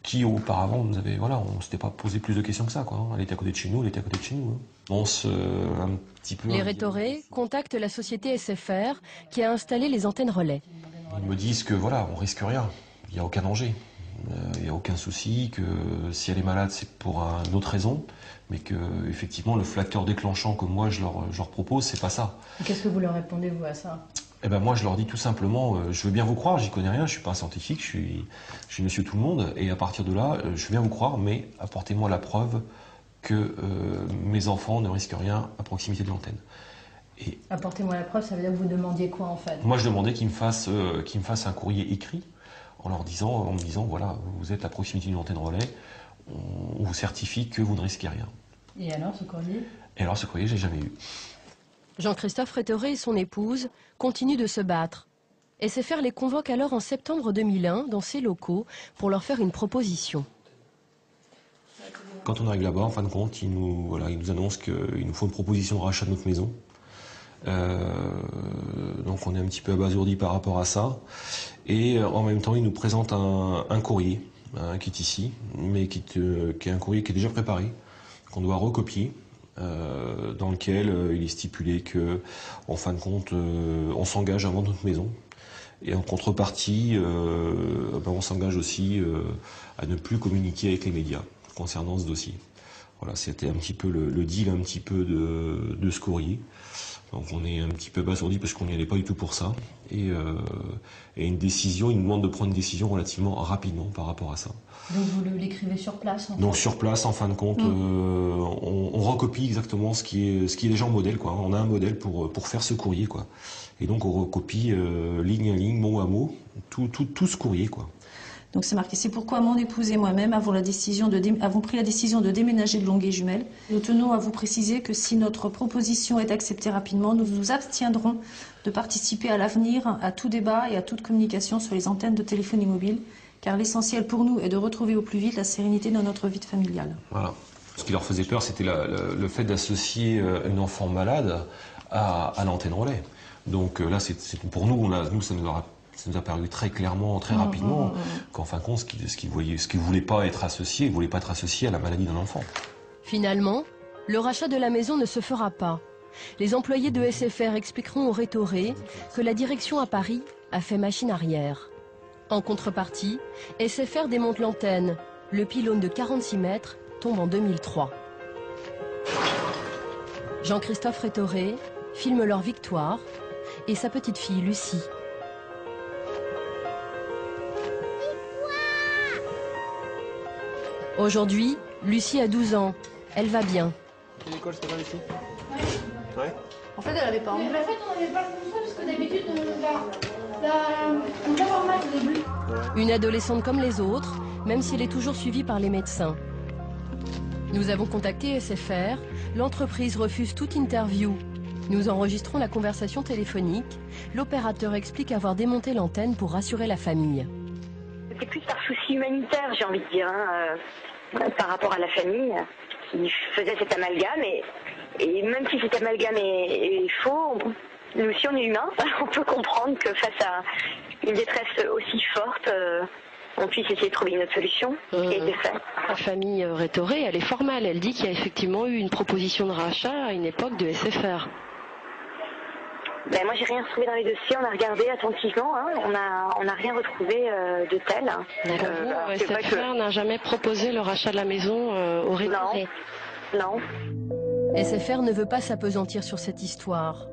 qui, auparavant, on ne s'était pas posé plus de questions que ça, quoi. Elle était à côté de chez nous, elle était à côté de chez nous. Hein. Un petit peu... Les Rétoré contactent la société SFR qui a installé les antennes relais. Ils me disent que voilà, on risque rien, il n'y a aucun danger. Il n'y a aucun souci, que si elle est malade, c'est pour une autre raison, mais que effectivement le facteur déclenchant que moi je leur propose, c'est pas ça. Qu'est-ce que vous leur répondez, vous, à ça? Eh ben moi je leur dis tout simplement, je veux bien vous croire, j'y connais rien, je suis pas un scientifique, je suis monsieur tout le monde, et à partir de là, je veux bien vous croire, mais apportez-moi la preuve que mes enfants ne risquent rien à proximité de l'antenne. Apportez-moi la preuve, ça veut dire que vous demandiez quoi en fait? Moi je demandais qu'ils me fassent un courrier écrit, en me disant, voilà, vous êtes à proximité d'une antenne relais, on vous certifie que vous ne risquez rien. Et alors, ce courrier? Et alors, ce courrier, j'ai jamais eu. Jean-Christophe Rétoré et son épouse continuent de se battre. SFR les convoque alors en septembre 2001 dans ses locaux pour leur faire une proposition. Quand on arrive là-bas, en fin de compte, ils nous annoncent qu'il nous faut une proposition de rachat de notre maison. Donc on est un petit peu abasourdi par rapport à ça. Et en même temps, ils nous présentent un courrier qui est ici, mais qui est un courrier qui est déjà préparé, qu'on doit recopier, dans lequel il est stipulé que, en fin de compte, on s'engage à vendre notre maison. Et en contrepartie, on s'engage aussi à ne plus communiquer avec les médias concernant ce dossier. Voilà, c'était un petit peu le deal un petit peu de ce courrier. Donc on est un petit peu abasourdi parce qu'on n'y allait pas du tout pour ça. Et une décision, il nous demande de prendre une décision relativement rapidement par rapport à ça. Donc vous l'écrivez sur place en fait. Donc sur place, en fin de compte, on recopie exactement ce qui est déjà en modèle, quoi. On a un modèle pour faire ce courrier, quoi. Et donc on recopie ligne à ligne, mot à mot, tout ce courrier, quoi. Donc c'est marqué, c'est pourquoi mon épouse et moi-même avons pris la décision de déménager de Longueuil-Jumelles. Nous tenons à vous préciser que si notre proposition est acceptée rapidement, nous nous abstiendrons de participer à l'avenir à tout débat et à toute communication sur les antennes de téléphonie mobile, car l'essentiel pour nous est de retrouver au plus vite la sérénité dans notre vie familiale. Voilà. Ce qui leur faisait peur, c'était le fait d'associer une enfant malade à l'antenne relais. Donc là, pour nous, ça nous a paru très clairement, très rapidement, qu'en fin de compte, ce qu'ils voulaient pas être associé, ils voulaient pas être associé à la maladie d'un enfant. Finalement, le rachat de la maison ne se fera pas. Les employés de SFR expliqueront au Rétoré que la direction à Paris a fait machine arrière. En contrepartie, SFR démonte l'antenne. Le pylône de 46 mètres tombe en 2003. Jean-Christophe Rétoré filme leur victoire et sa petite fille Lucie. Aujourd'hui, Lucie a 12 ans. Elle va bien. L'école, c'était pas Lucie? Ouais. En fait, elle avait pas envie. En fait, on n'avait pas comme ça parce que d'habitude, on va mal au début. Une adolescente comme les autres, même si elle est toujours suivie par les médecins. Nous avons contacté SFR. L'entreprise refuse toute interview. Nous enregistrons la conversation téléphonique. L'opérateur explique avoir démonté l'antenne pour rassurer la famille. C'était plus par souci humanitaire, j'ai envie de dire, par rapport à la famille qui faisait cet amalgame. Et même si cet amalgame est faux, nous aussi on est humains, on peut comprendre que face à une détresse aussi forte, on puisse essayer de trouver une autre solution qui a été faite. La famille Rétoré, elle est formelle, elle dit qu'il y a effectivement eu une proposition de rachat à une époque de SFR. Ben moi j'ai rien retrouvé dans les dossiers, on a regardé attentivement, hein, on n'a rien retrouvé de tel. D'accord. SFR n'a jamais proposé le rachat de la maison au Rétoré. Non. SFR ne veut pas s'appesantir sur cette histoire.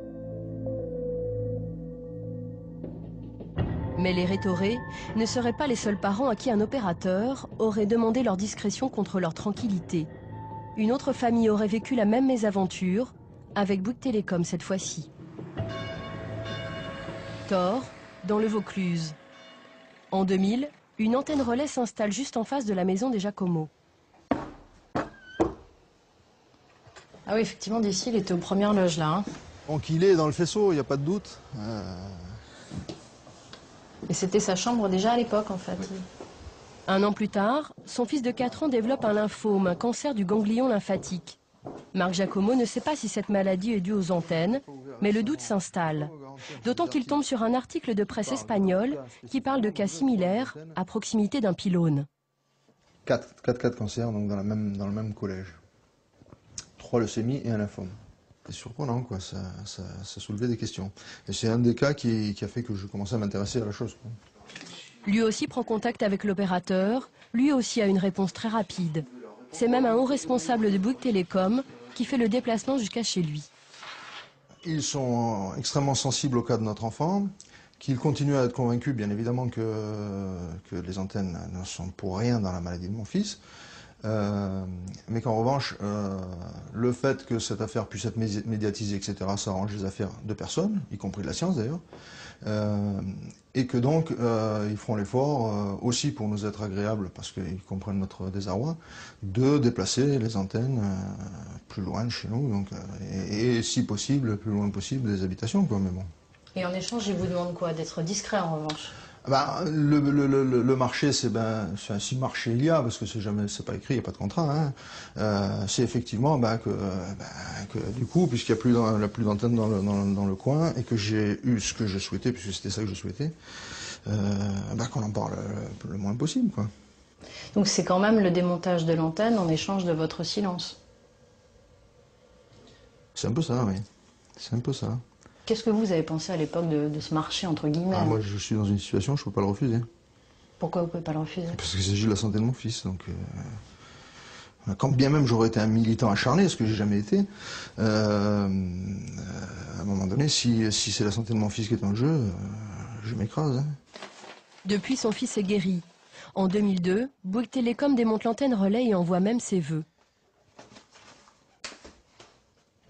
Mais les Rétoré ne seraient pas les seuls parents à qui un opérateur aurait demandé leur discrétion contre leur tranquillité. Une autre famille aurait vécu la même mésaventure, avec Bouygues Télécom cette fois-ci. Thor, dans le Vaucluse. En 2000, une antenne relais s'installe juste en face de la maison des Jacomo. Ah oui, effectivement, d'ici, il était aux premières loges, là. Hein. Donc il est dans le faisceau, il n'y a pas de doute. Et c'était sa chambre déjà à l'époque, en fait. Oui. Un an plus tard, son fils de 4 ans développe un lymphome, un cancer du ganglion lymphatique. Marc Jacomo ne sait pas si cette maladie est due aux antennes, mais le doute s'installe. D'autant qu'il tombe sur un article de presse espagnole qui parle de cas similaires à proximité d'un pylône. 4 cas de cancer donc dans le même collège. 3 leucémies et un lymphome. C'est surprenant, quoi. Ça soulevait des questions. Et c'est un des cas qui a fait que je commençais à m'intéresser à la chose, quoi. Lui aussi prend contact avec l'opérateur, lui aussi a une réponse très rapide. C'est même un haut responsable de Bouygues Télécom qui fait le déplacement jusqu'à chez lui. Ils sont extrêmement sensibles au cas de notre enfant, qu'ils continuent à être convaincus, bien évidemment, que les antennes ne sont pour rien dans la maladie de mon fils. Mais qu'en revanche, le fait que cette affaire puisse être médiatisée, etc., ça arrange les affaires de personne, y compris de la science d'ailleurs, et que donc ils feront l'effort, aussi pour nous être agréables, parce qu'ils comprennent notre désarroi, de déplacer les antennes plus loin de chez nous, donc, et si possible, le plus loin possible des habitations, quoi, mais bon. Et en échange, ils vous demandent quoi? D'être discret en revanche? Le marché, c'est si marché il y a, parce que c'est pas écrit, il n'y a pas de contrat, hein, c'est effectivement que du coup, puisqu'il n'y a plus d'antenne dans le coin, et que j'ai eu ce que je souhaitais, puisque c'était ça que je souhaitais, qu'on en parle le moins possible, quoi. Donc c'est quand même le démontage de l'antenne en échange de votre silence? C'est un peu ça, oui. C'est un peu ça. Qu'est-ce que vous avez pensé à l'époque de ce marché, entre guillemets? Moi, je suis dans une situation, je ne peux pas le refuser. Pourquoi vous ne pouvez pas le refuser? Parce qu'il s'agit de la santé de mon fils, donc Quand bien même j'aurais été un militant acharné, ce que j'ai jamais été, à un moment donné, si c'est la santé de mon fils qui est en jeu, je m'écrase. Hein. Depuis, son fils est guéri. En 2002, Bouygues Télécom démonte l'antenne relais et envoie même ses vœux.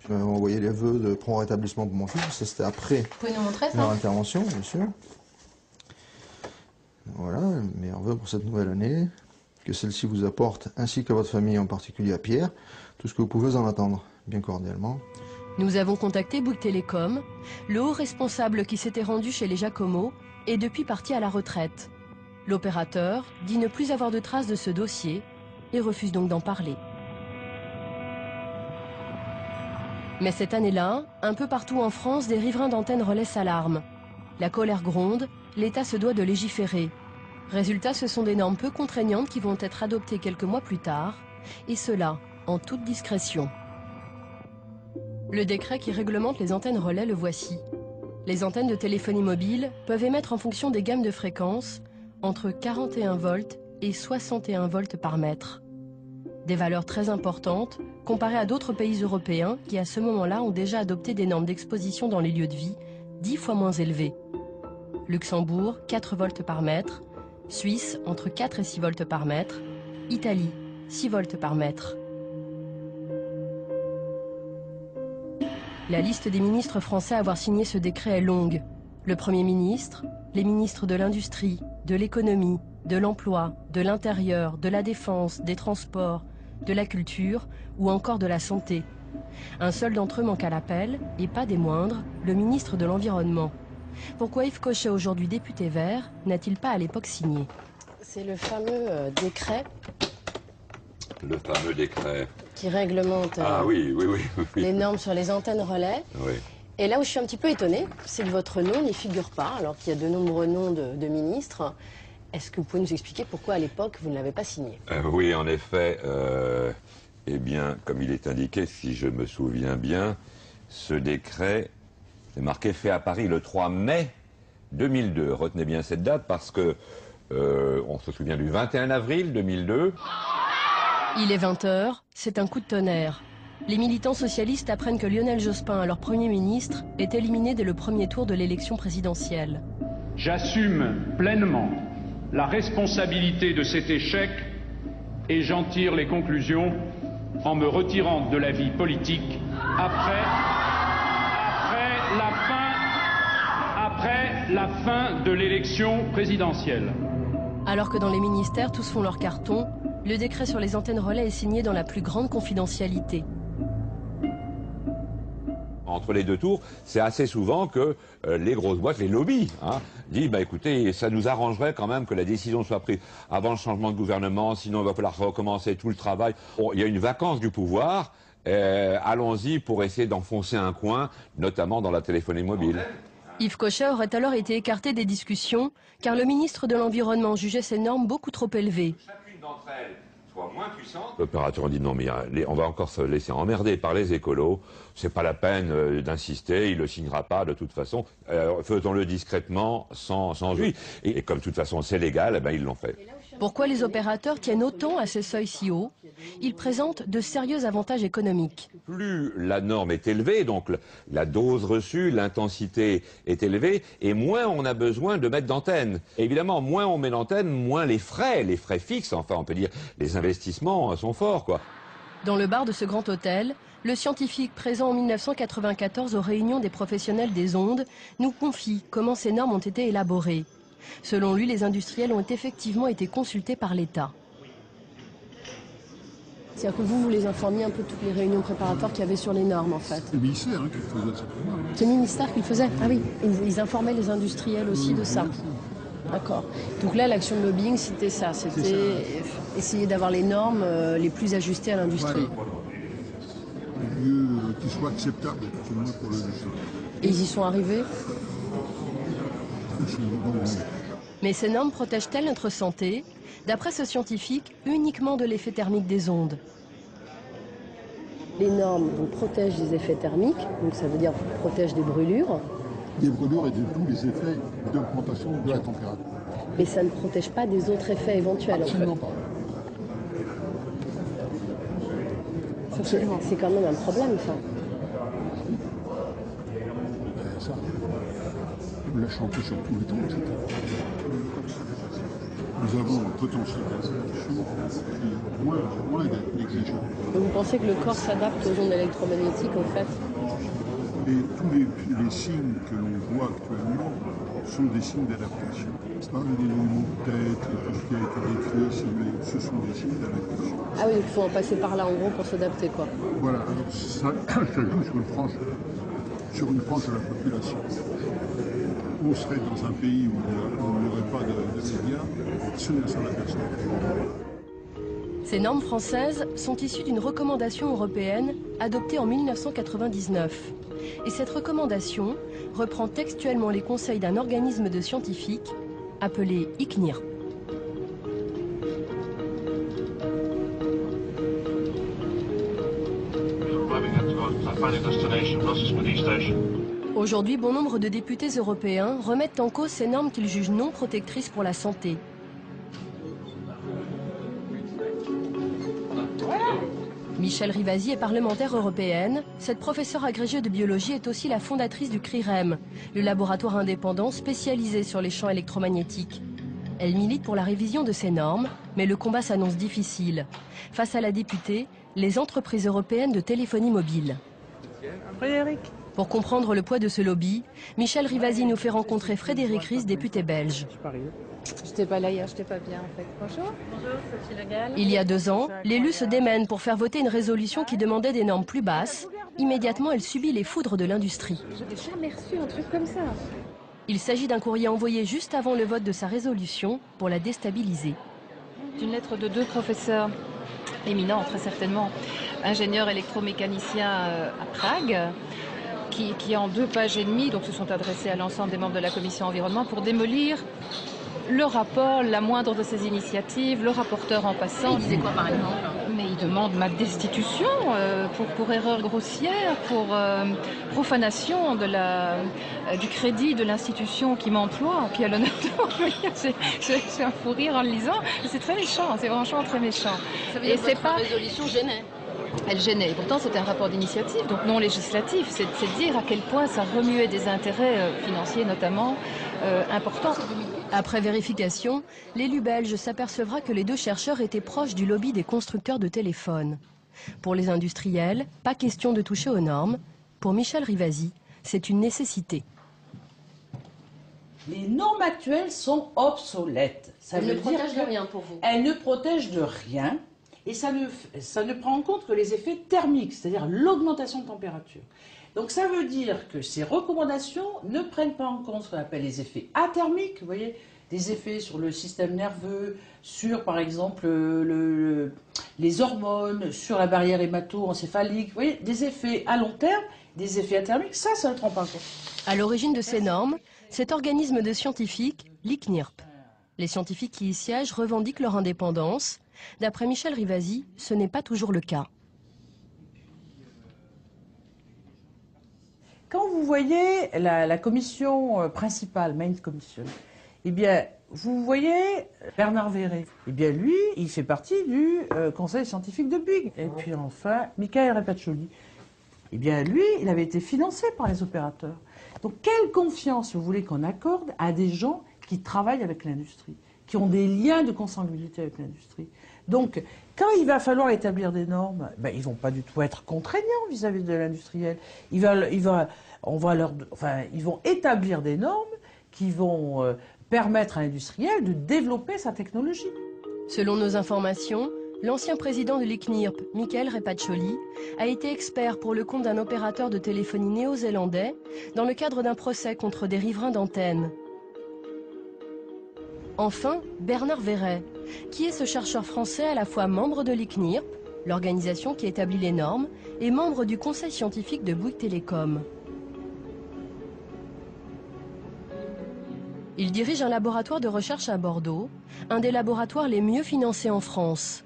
Je m'avais envoyé les vœux de prompt rétablissement pour mon fils, ça c'était après leur intervention, bien sûr. Voilà, meilleurs vœux pour cette nouvelle année. Que celle-ci vous apporte, ainsi qu'à votre famille, en particulier à Pierre, tout ce que vous pouvez en attendre, bien cordialement. Nous avons contacté Bouygues Télécom. Le haut responsable qui s'était rendu chez les Giacomo est depuis parti à la retraite. L'opérateur dit ne plus avoir de traces de ce dossier et refuse donc d'en parler. Mais cette année-là, un peu partout en France, des riverains d'antennes relais s'alarment. La colère gronde, l'État se doit de légiférer. Résultat, ce sont des normes peu contraignantes qui vont être adoptées quelques mois plus tard, et cela en toute discrétion. Le décret qui réglemente les antennes relais, le voici. Les antennes de téléphonie mobile peuvent émettre en fonction des gammes de fréquences entre 41 volts et 61 volts par mètre. Des valeurs très importantes comparées à d'autres pays européens qui à ce moment-là ont déjà adopté des normes d'exposition dans les lieux de vie 10 fois moins élevées. Luxembourg, 4 volts par mètre. Suisse, entre 4 et 6 volts par mètre. Italie, 6 volts par mètre. La liste des ministres français à avoir signé ce décret est longue. Le Premier ministre, les ministres de l'Industrie, de l'Économie, de l'Emploi, de l'Intérieur, de la Défense, des Transports, de la Culture ou encore de la Santé. Un seul d'entre eux manque à l'appel, et pas des moindres, le ministre de l'Environnement. Pourquoi Yves Cochet, aujourd'hui député vert, n'a-t-il pas à l'époque signé? C'est le fameux décret. Le fameux décret. Qui réglemente les normes sur les antennes relais. Oui. Et là où je suis un petit peu étonnée, c'est que votre nom n'y figure pas, alors qu'il y a de nombreux noms de ministres. Est-ce que vous pouvez nous expliquer pourquoi à l'époque vous ne l'avez pas signé? Oui, en effet. Eh bien, comme il est indiqué, si je me souviens bien, ce décret... C'est marqué fait à Paris le 3 mai 2002. Retenez bien cette date parce que on se souvient du 21 avril 2002. Il est 20h, c'est un coup de tonnerre. Les militants socialistes apprennent que Lionel Jospin, leur Premier ministre, est éliminé dès le premier tour de l'élection présidentielle. J'assume pleinement la responsabilité de cet échec et j'en tire les conclusions en me retirant de la vie politique après la fin de l'élection présidentielle. Alors que dans les ministères, tous font leur carton, le décret sur les antennes relais est signé dans la plus grande confidentialité. Entre les deux tours, c'est assez souvent que les grosses boîtes, les lobbies, disent écoutez, ça nous arrangerait quand même que la décision soit prise avant le changement de gouvernement, sinon il va falloir recommencer tout le travail. Bon, il y a une vacance du pouvoir, allons-y pour essayer d'enfoncer un coin, notamment dans la téléphonie mobile. Yves Cochet aurait alors été écarté des discussions, car le ministre de l'Environnement jugeait ces normes beaucoup trop élevées. Chacune d'entre elles soit moins puissante. L'opérateur dit non, mais on va encore se laisser emmerder par les écolos, c'est pas la peine d'insister, il le signera pas de toute façon. Faisons-le discrètement, sans lui. Et comme de toute façon c'est légal, ils l'ont fait. Pourquoi les opérateurs tiennent autant à ces seuils si hauts? Ils présentent de sérieux avantages économiques. Plus la norme est élevée, donc la dose reçue, l'intensité est élevée, et moins on a besoin de mettre d'antennes. Évidemment, moins on met d'antennes, moins les frais fixes, enfin on peut dire, les investissements sont forts, quoi. Dans le bar de ce grand hôtel, le scientifique présent en 1994 aux réunions des professionnels des ondes nous confie comment ces normes ont été élaborées. Selon lui, les industriels ont effectivement été consultés par l'État. C'est-à-dire que vous les informiez un peu de toutes les réunions préparatoires qu'il y avait sur les normes, en fait. C'est le ministère qui faisait ça. C'est le ministère qui le faisait? Ah oui, ils informaient les industriels aussi de ça. D'accord. Donc là, l'action de lobbying, c'était ça. C'était essayer d'avoir les normes les plus ajustées à l'industrie. Le mieux qui soit acceptable pour l'industrie. Et ils y sont arrivés? Mais ces normes protègent-elles notre santé? D'après ce scientifique, uniquement de l'effet thermique des ondes. Les normes protègent des effets thermiques, donc ça veut dire protègent des brûlures. Des brûlures et de tous les effets d'augmentation de la température. Mais ça ne protège pas des autres effets éventuels. Absolument pas. C'est quand même un problème, ça. Ça, on l'a chanté sur tous les temps, etc. Nous avons un potentiel d'installation qui est loin d'être négligé. Vous pensez que le corps s'adapte aux ondes électromagnétiques, en fait? Et tous les signes que l'on voit actuellement sont des signes d'adaptation. C'est pas des mouvements de tête, tout ce qui a été décrit, ce sont des signes d'adaptation. Ah oui, il faut en passer par là, en gros, pour s'adapter, quoi. Voilà, alors ça joue sur une frange de la population. On serait dans un pays où il n'y aurait pas de médias, ce n'est ça la personne. Ces normes françaises sont issues d'une recommandation européenne adoptée en 1999. Et cette recommandation reprend textuellement les conseils d'un organisme de scientifiques appelé ICNIRP. Aujourd'hui, bon nombre de députés européens remettent en cause ces normes qu'ils jugent non protectrices pour la santé. Michèle Rivasi est parlementaire européenne. Cette professeure agrégée de biologie est aussi la fondatrice du CRIREM, le laboratoire indépendant spécialisé sur les champs électromagnétiques. Elle milite pour la révision de ces normes, mais le combat s'annonce difficile. Face à la députée, les entreprises européennes de téléphonie mobile. Frédéric. Pour comprendre le poids de ce lobby, Michèle Rivasi nous fait rencontrer Frédéric Ries, député belge. J'étais pas là hier, j'étais pas bien en fait. Bonjour. Bonjour, Sophie Legal. Il y a 2 ans, l'élu se démène pour faire voter une résolution qui demandait des normes plus basses. Immédiatement, elle subit les foudres de l'industrie. J'avais jamais reçu un truc comme ça. Il s'agit d'un courrier envoyé juste avant le vote de sa résolution pour la déstabiliser. Une lettre de 2 professeurs éminents, très certainement, ingénieurs électromécaniciens à Prague, qui en 2 pages et demie donc, se sont adressés à l'ensemble des membres de la commission environnement pour démolir le rapport, la moindre de ces initiatives, le rapporteur en passant. Il disait quoi par exemple? Mais il demande ma destitution pour erreur grossière, pour profanation du crédit de l'institution qui m'emploie, qui a l'honneur de m'employer. J'ai un fou rire en le lisant. C'est très méchant, c'est franchement très méchant. Ça veut dire que votre résolution gênait? Elle gênait. Et pourtant, c'était un rapport d'initiative, donc non législatif. C'est dire à quel point ça remuait des intérêts financiers, notamment, importants. Après vérification, l'élu belge s'apercevra que les 2 chercheurs étaient proches du lobby des constructeurs de téléphones. Pour les industriels, pas question de toucher aux normes. Pour Michèle Rivasi, c'est une nécessité. Les normes actuelles sont obsolètes. Elles ne protègent de rien pour vous. Elles ne protègent de rien. Et ça ne prend en compte que les effets thermiques, c'est-à-dire l'augmentation de température. Donc ça veut dire que ces recommandations ne prennent pas en compte ce qu'on appelle les effets athermiques, vous voyez, des effets sur le système nerveux, sur par exemple les hormones, sur la barrière hémato-encéphalique, vous voyez, des effets à long terme, des effets athermiques, ça ne prend pas en compte. À l'origine de ces normes, cet organisme de scientifiques, l'ICNIRP. Les scientifiques qui y siègent revendiquent leur indépendance. D'après Michèle Rivasi, ce n'est pas toujours le cas. Quand vous voyez la commission principale, Main Commission, eh bien, vous voyez Bernard Verret. Eh bien, lui, il fait partie du conseil scientifique de Bouygues. Et puis enfin, Michael Repaccioli. Eh bien, lui, il avait été financé par les opérateurs. Donc, quelle confiance vous voulez qu'on accorde à des gens qui travaillent avec l'industrie, qui ont des liens de consanguinité avec l'industrie? Donc, quand il va falloir établir des normes, ben, ils ne vont pas du tout être contraignants vis-à-vis de l'industriel. Ils vont établir des normes qui vont permettre à l'industriel de développer sa technologie. Selon nos informations, l'ancien président de l'ICNIRP, Michael Repaccioli, a été expert pour le compte d'un opérateur de téléphonie néo-zélandais dans le cadre d'un procès contre des riverains d'antennes. Enfin, Bernard Verret. Qui est ce chercheur français à la fois membre de l'ICNIRP, l'organisation qui établit les normes, et membre du conseil scientifique de Bouygues Télécom. Il dirige un laboratoire de recherche à Bordeaux, un des laboratoires les mieux financés en France.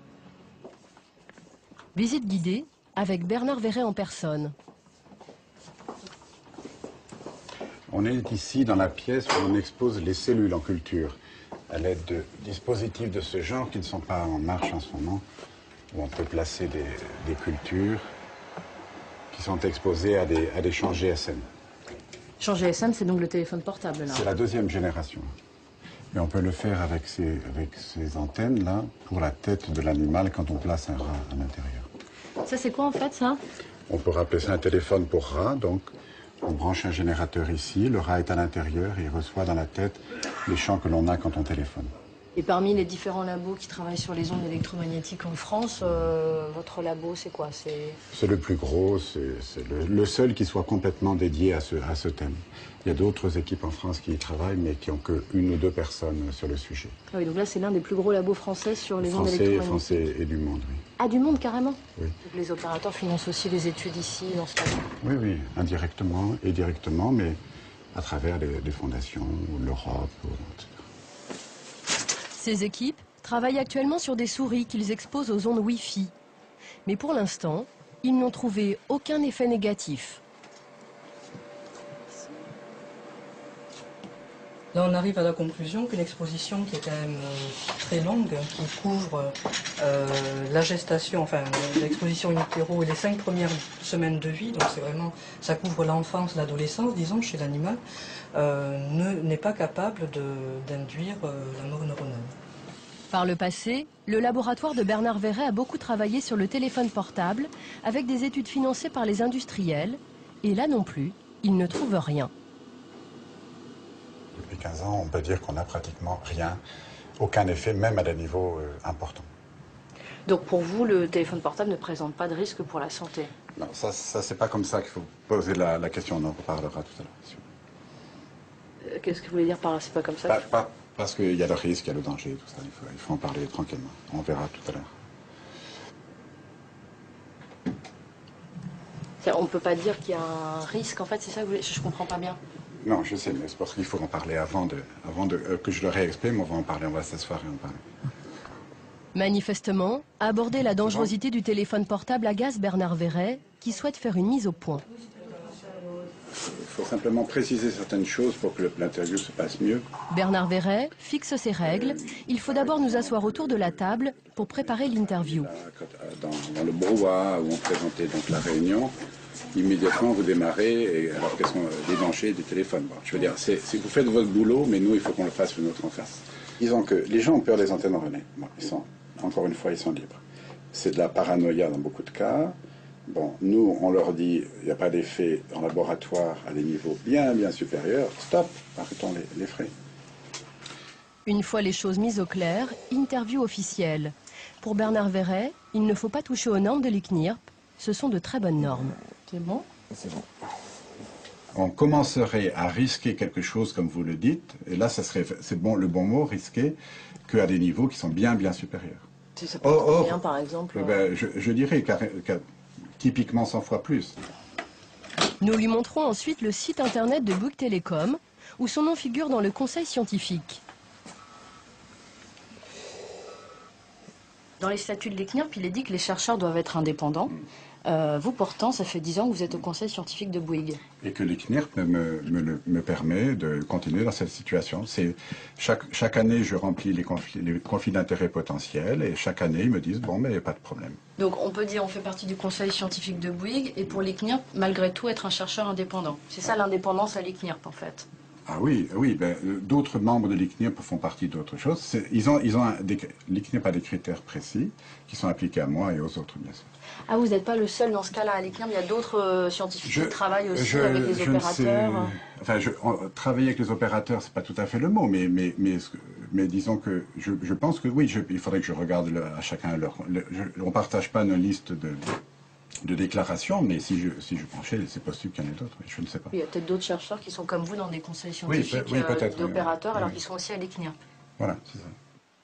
Visite guidée avec Bernard Verret en personne. On est ici dans la pièce où on expose les cellules en culture, à l'aide de dispositifs de ce genre qui ne sont pas en marche en ce moment, où on peut placer des cultures qui sont exposées à des champs GSM. Champ GSM, c'est donc le téléphone portable, là. C'est la deuxième génération. Et on peut le faire avec ces antennes-là pour la tête de l'animal quand on place un rat à l'intérieur. Ça, c'est quoi en fait, ça? On peut rappeler ça un téléphone pour rat, donc on branche un générateur ici, le rat est à l'intérieur et il reçoit dans la tête les champs que l'on a quand on téléphone. Et parmi les différents labos qui travaillent sur les ondes électromagnétiques en France, votre labo, c'est quoi? C'est le plus gros, c'est le seul qui soit complètement dédié à ce thème. Il y a d'autres équipes en France qui y travaillent, mais qui n'ont qu'une ou deux personnes sur le sujet. Ah oui, donc là, c'est l'un des plus gros labos français sur les ondes électromagnétiques. Français et du monde, oui. Ah, du monde, carrément? Oui. Donc les opérateurs financent aussi les études ici, dans ce labo? Oui, oui, indirectement et directement, mais à travers des fondations, ou l'Europe, etc. Ces équipes travaillent actuellement sur des souris qu'ils exposent aux ondes Wi-Fi. Mais pour l'instant, ils n'ont trouvé aucun effet négatif. Là, on arrive à la conclusion que l'exposition, qui est quand même très longue, qui couvre la gestation, enfin l'exposition in utero et les 5 premières semaines de vie, donc c'est vraiment, ça couvre l'enfance, l'adolescence, disons, chez l'animal, n'est pas capable d'induire la mort neuronale. Par le passé, le laboratoire de Bernard Verret a beaucoup travaillé sur le téléphone portable avec des études financées par les industriels. Et là non plus, ils ne trouvent rien. Depuis 15 ans, on peut dire qu'on n'a pratiquement rien, aucun effet, même à des niveaux importants. Donc pour vous, le téléphone portable ne présente pas de risque pour la santé? Non, ça c'est pas comme ça qu'il faut poser la question, on en reparlera tout à l'heure. Qu'est-ce que vous voulez dire par là? C'est pas comme ça? Parce qu'il y a le risque, il y a le danger, tout ça, il faut en parler tranquillement. On verra tout à l'heure. On ne peut pas dire qu'il y a un risque, en fait, c'est ça que je comprends pas bien. Non, je sais, mais c'est parce qu'il faut en parler avant que je le réexprime, on va en parler, on va s'asseoir et en parler. Manifestement, aborder la dangerosité du téléphone portable agace Bernard Verret, qui souhaite faire une mise au point. Il faut simplement préciser certaines choses pour que l'interview se passe mieux. Bernard Verret fixe ses règles. Il faut d'abord nous asseoir autour de la table pour préparer l'interview. Dans le brouhaha où on présentait donc la réunion, immédiatement vous démarrez, et alors quels sont les dangers du téléphone? Bon, je veux dire, vous faites votre boulot, mais nous, il faut qu'on le fasse le nôtre en face. Disons que les gens ont peur des antennes relais. Bon, encore une fois, ils sont libres. C'est de la paranoïa dans beaucoup de cas. Bon, nous, on leur dit, il n'y a pas d'effet en laboratoire à des niveaux bien supérieurs. Stop, arrêtons les frais. Une fois les choses mises au clair, interview officielle. Pour Bernard Verret, il ne faut pas toucher aux normes de l'ICNIRP. Ce sont de très bonnes normes. C'est bon? C'est bon. On commencerait à risquer quelque chose, comme vous le dites, et là, c'est bon, le bon mot, risquer, qu'à des niveaux qui sont bien supérieurs. Si ça peut être bien, par exemple. Je dirais typiquement 100 fois plus. Nous lui montrons ensuite le site internet de Bouygues Télécom, où son nom figure dans le conseil scientifique. Dans les statuts de l'ICNIRP, il est dit que les chercheurs doivent être indépendants. Vous, pourtant, ça fait 10 ans que vous êtes au conseil scientifique de Bouygues. Et que l'ICNIRP me permet de continuer dans cette situation. Chaque année, je remplis les conflits d'intérêts potentiels, et chaque année, ils me disent, bon, mais il n'y a pas de problème. Donc, on peut dire on fait partie du conseil scientifique de Bouygues, et pour l'ICNIRP, malgré tout, être un chercheur indépendant. C'est ça l'indépendance à l'ICNIRP, en fait. Ah oui, d'autres membres de l'ICNIRP font partie d'autres choses. L'ICNIRP a des critères précis qui sont appliqués à moi et aux autres, bien sûr. Ah, vous n'êtes pas le seul dans ce cas-là à l'ICNIRP, il y a d'autres scientifiques qui travaillent aussi avec les opérateurs. Travailler avec les opérateurs, c'est pas tout à fait le mot, mais disons que je pense que oui, il faudrait que je regarde à chacun leur. On ne partage pas nos listes de déclaration, mais si je penchais, c'est possible qu'il y en ait d'autres, je ne sais pas. Il y a peut-être d'autres chercheurs qui sont comme vous dans des conseils scientifiques d'opérateurs, alors qu'ils sont aussi à l'ICNIRP. Voilà, c'est ça.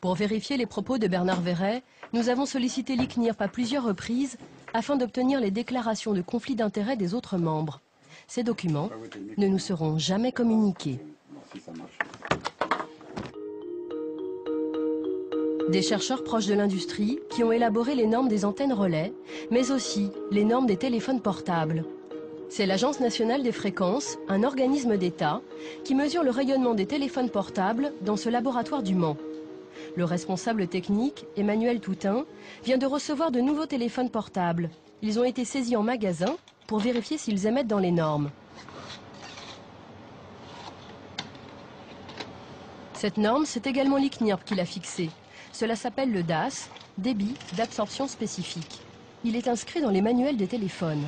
Pour vérifier les propos de Bernard Verret, nous avons sollicité l'ICNIRP à plusieurs reprises afin d'obtenir les déclarations de conflit d'intérêts des autres membres. Ces documents ne nous seront jamais communiqués. Des chercheurs proches de l'industrie qui ont élaboré les normes des antennes relais, mais aussi les normes des téléphones portables. C'est l'Agence nationale des fréquences, un organisme d'État, qui mesure le rayonnement des téléphones portables dans ce laboratoire du Mans. Le responsable technique, Emmanuel Toutain, vient de recevoir de nouveaux téléphones portables. Ils ont été saisis en magasin pour vérifier s'ils émettent dans les normes. Cette norme, c'est également l'ICNIRP qui l'a fixée. Cela s'appelle le DAS, débit d'absorption spécifique. Il est inscrit dans les manuels des téléphones.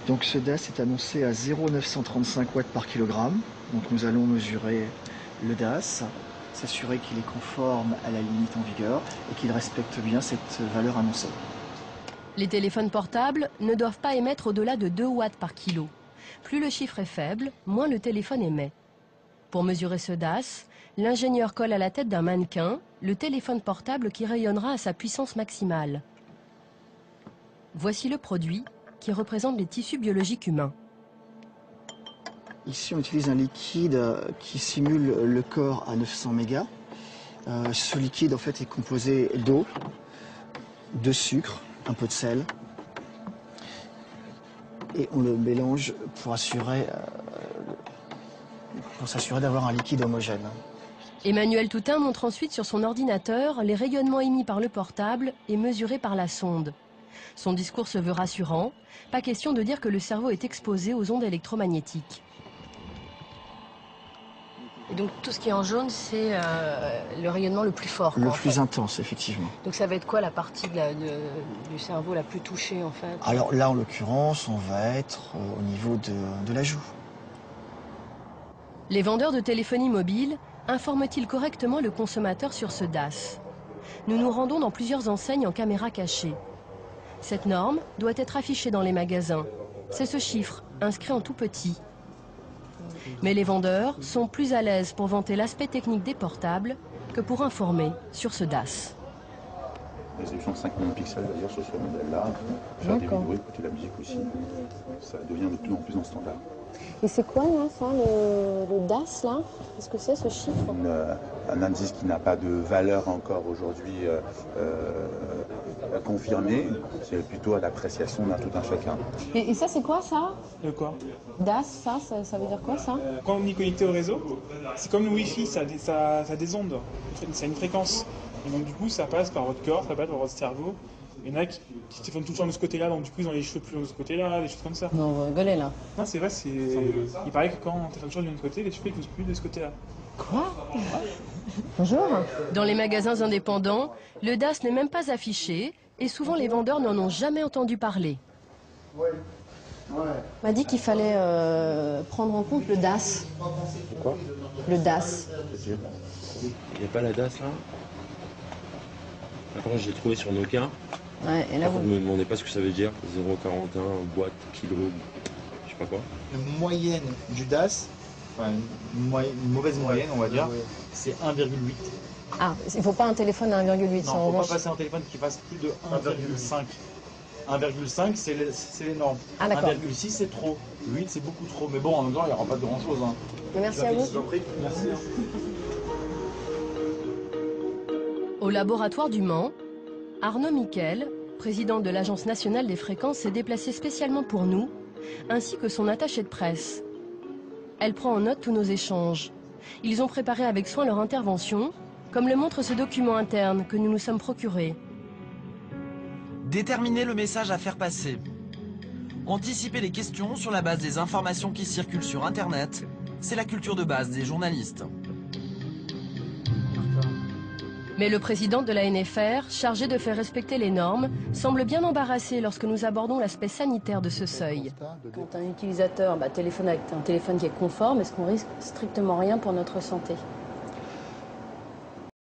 Donc ce DAS est annoncé à 0,935 watts par kilogramme. Donc nous allons mesurer le DAS, s'assurer qu'il est conforme à la limite en vigueur et qu'il respecte bien cette valeur annoncée. Les téléphones portables ne doivent pas émettre au-delà de 2 watts par kilo. Plus le chiffre est faible, moins le téléphone émet. Pour mesurer ce DAS, l'ingénieur colle à la tête d'un mannequin le téléphone portable qui rayonnera à sa puissance maximale. Voici le produit qui représente les tissus biologiques humains. Ici, on utilise un liquide qui simule le corps à 900 mégas. Ce liquide, en fait, est composé d'eau, de sucre, un peu de sel. Et on le mélange pour s'assurer d'avoir un liquide homogène. Emmanuel Toutain montre ensuite sur son ordinateur les rayonnements émis par le portable et mesurés par la sonde. Son discours se veut rassurant. Pas question de dire que le cerveau est exposé aux ondes électromagnétiques. Et donc tout ce qui est en jaune, c'est le rayonnement le plus fort. Le plus intense, effectivement. Donc ça va être quoi la partie du cerveau la plus touchée en fait? Alors là, en l'occurrence, on va être au niveau de la joue. Les vendeurs de téléphonie mobile informent-ils correctement le consommateur sur ce DAS? Nous nous rendons dans plusieurs enseignes en caméra cachée. Cette norme doit être affichée dans les magasins. C'est ce chiffre, inscrit en tout petit. Mais les vendeurs sont plus à l'aise pour vanter l'aspect technique des portables que pour informer sur ce DAS. Résolution de 5 millions de pixels d'ailleurs sur ce modèle-là. Faire des vidéos, écouter la musique aussi. Ça devient de plus en plus en standard. Et c'est quoi là, ça, le DAS là? Qu'est-ce que c'est ce chiffre? Un indice qui n'a pas de valeur encore aujourd'hui confirmée. C'est plutôt à l'appréciation d'un tout un chacun. Et ça c'est quoi ça? De quoi? DAS, ça veut dire quoi ça? Quand on est connecté au réseau, c'est comme le Wi-Fi, ça a des ondes, ça a une fréquence. Et donc du coup ça passe par votre corps, ça passe par votre cerveau. Il y en a qui téléphonent tout le temps de ce côté-là, donc du coup ils ont les cheveux plus longs de ce côté-là, des choses comme ça. Non, vous rigolez là. Non, c'est vrai, il paraît que quand on téléphone toujours de l'autre côté, les cheveux ils poussent plus de ce côté-là. Quoi? Bonjour. Dans les magasins indépendants, le DAS n'est même pas affiché et souvent les vendeurs n'en ont jamais entendu parler. Ouais. On m'a dit qu'il fallait prendre en compte le DAS. Quoi? Le DAS. Il n'y a pas la DAS là? Après, je l'ai trouvé sur Nokia. Ouais, et là, vous ne me demandez pas ce que ça veut dire. 0,41, boîte, kilo, je sais pas quoi. La moyenne du DAS, enfin une mauvaise moyenne, on va dire, c'est 1,8. Ah, il ne faut pas un téléphone à 1,8. Non, il ne faut pas passer un téléphone qui fasse plus de 1,5. 1,5, c'est les normes. Ah, 1,6, c'est trop. 8, c'est beaucoup trop. Mais bon, en même temps, il n'y aura pas de grand-chose. Hein. Merci à vous. Merci. Au laboratoire du Mans, Arnaud Miquel, président de l'Agence nationale des fréquences, s'est déplacé spécialement pour nous, ainsi que son attaché de presse. Elle prend en note tous nos échanges. Ils ont préparé avec soin leur intervention, comme le montre ce document interne que nous nous sommes procurés. Déterminer le message à faire passer. Anticiper les questions sur la base des informations qui circulent sur Internet, c'est la culture de base des journalistes. Mais le président de la NFR, chargé de faire respecter les normes, semble bien embarrassé lorsque nous abordons l'aspect sanitaire de ce seuil. Quand un utilisateur téléphone avec un téléphone qui est conforme, est-ce qu'on risque strictement rien pour notre santé?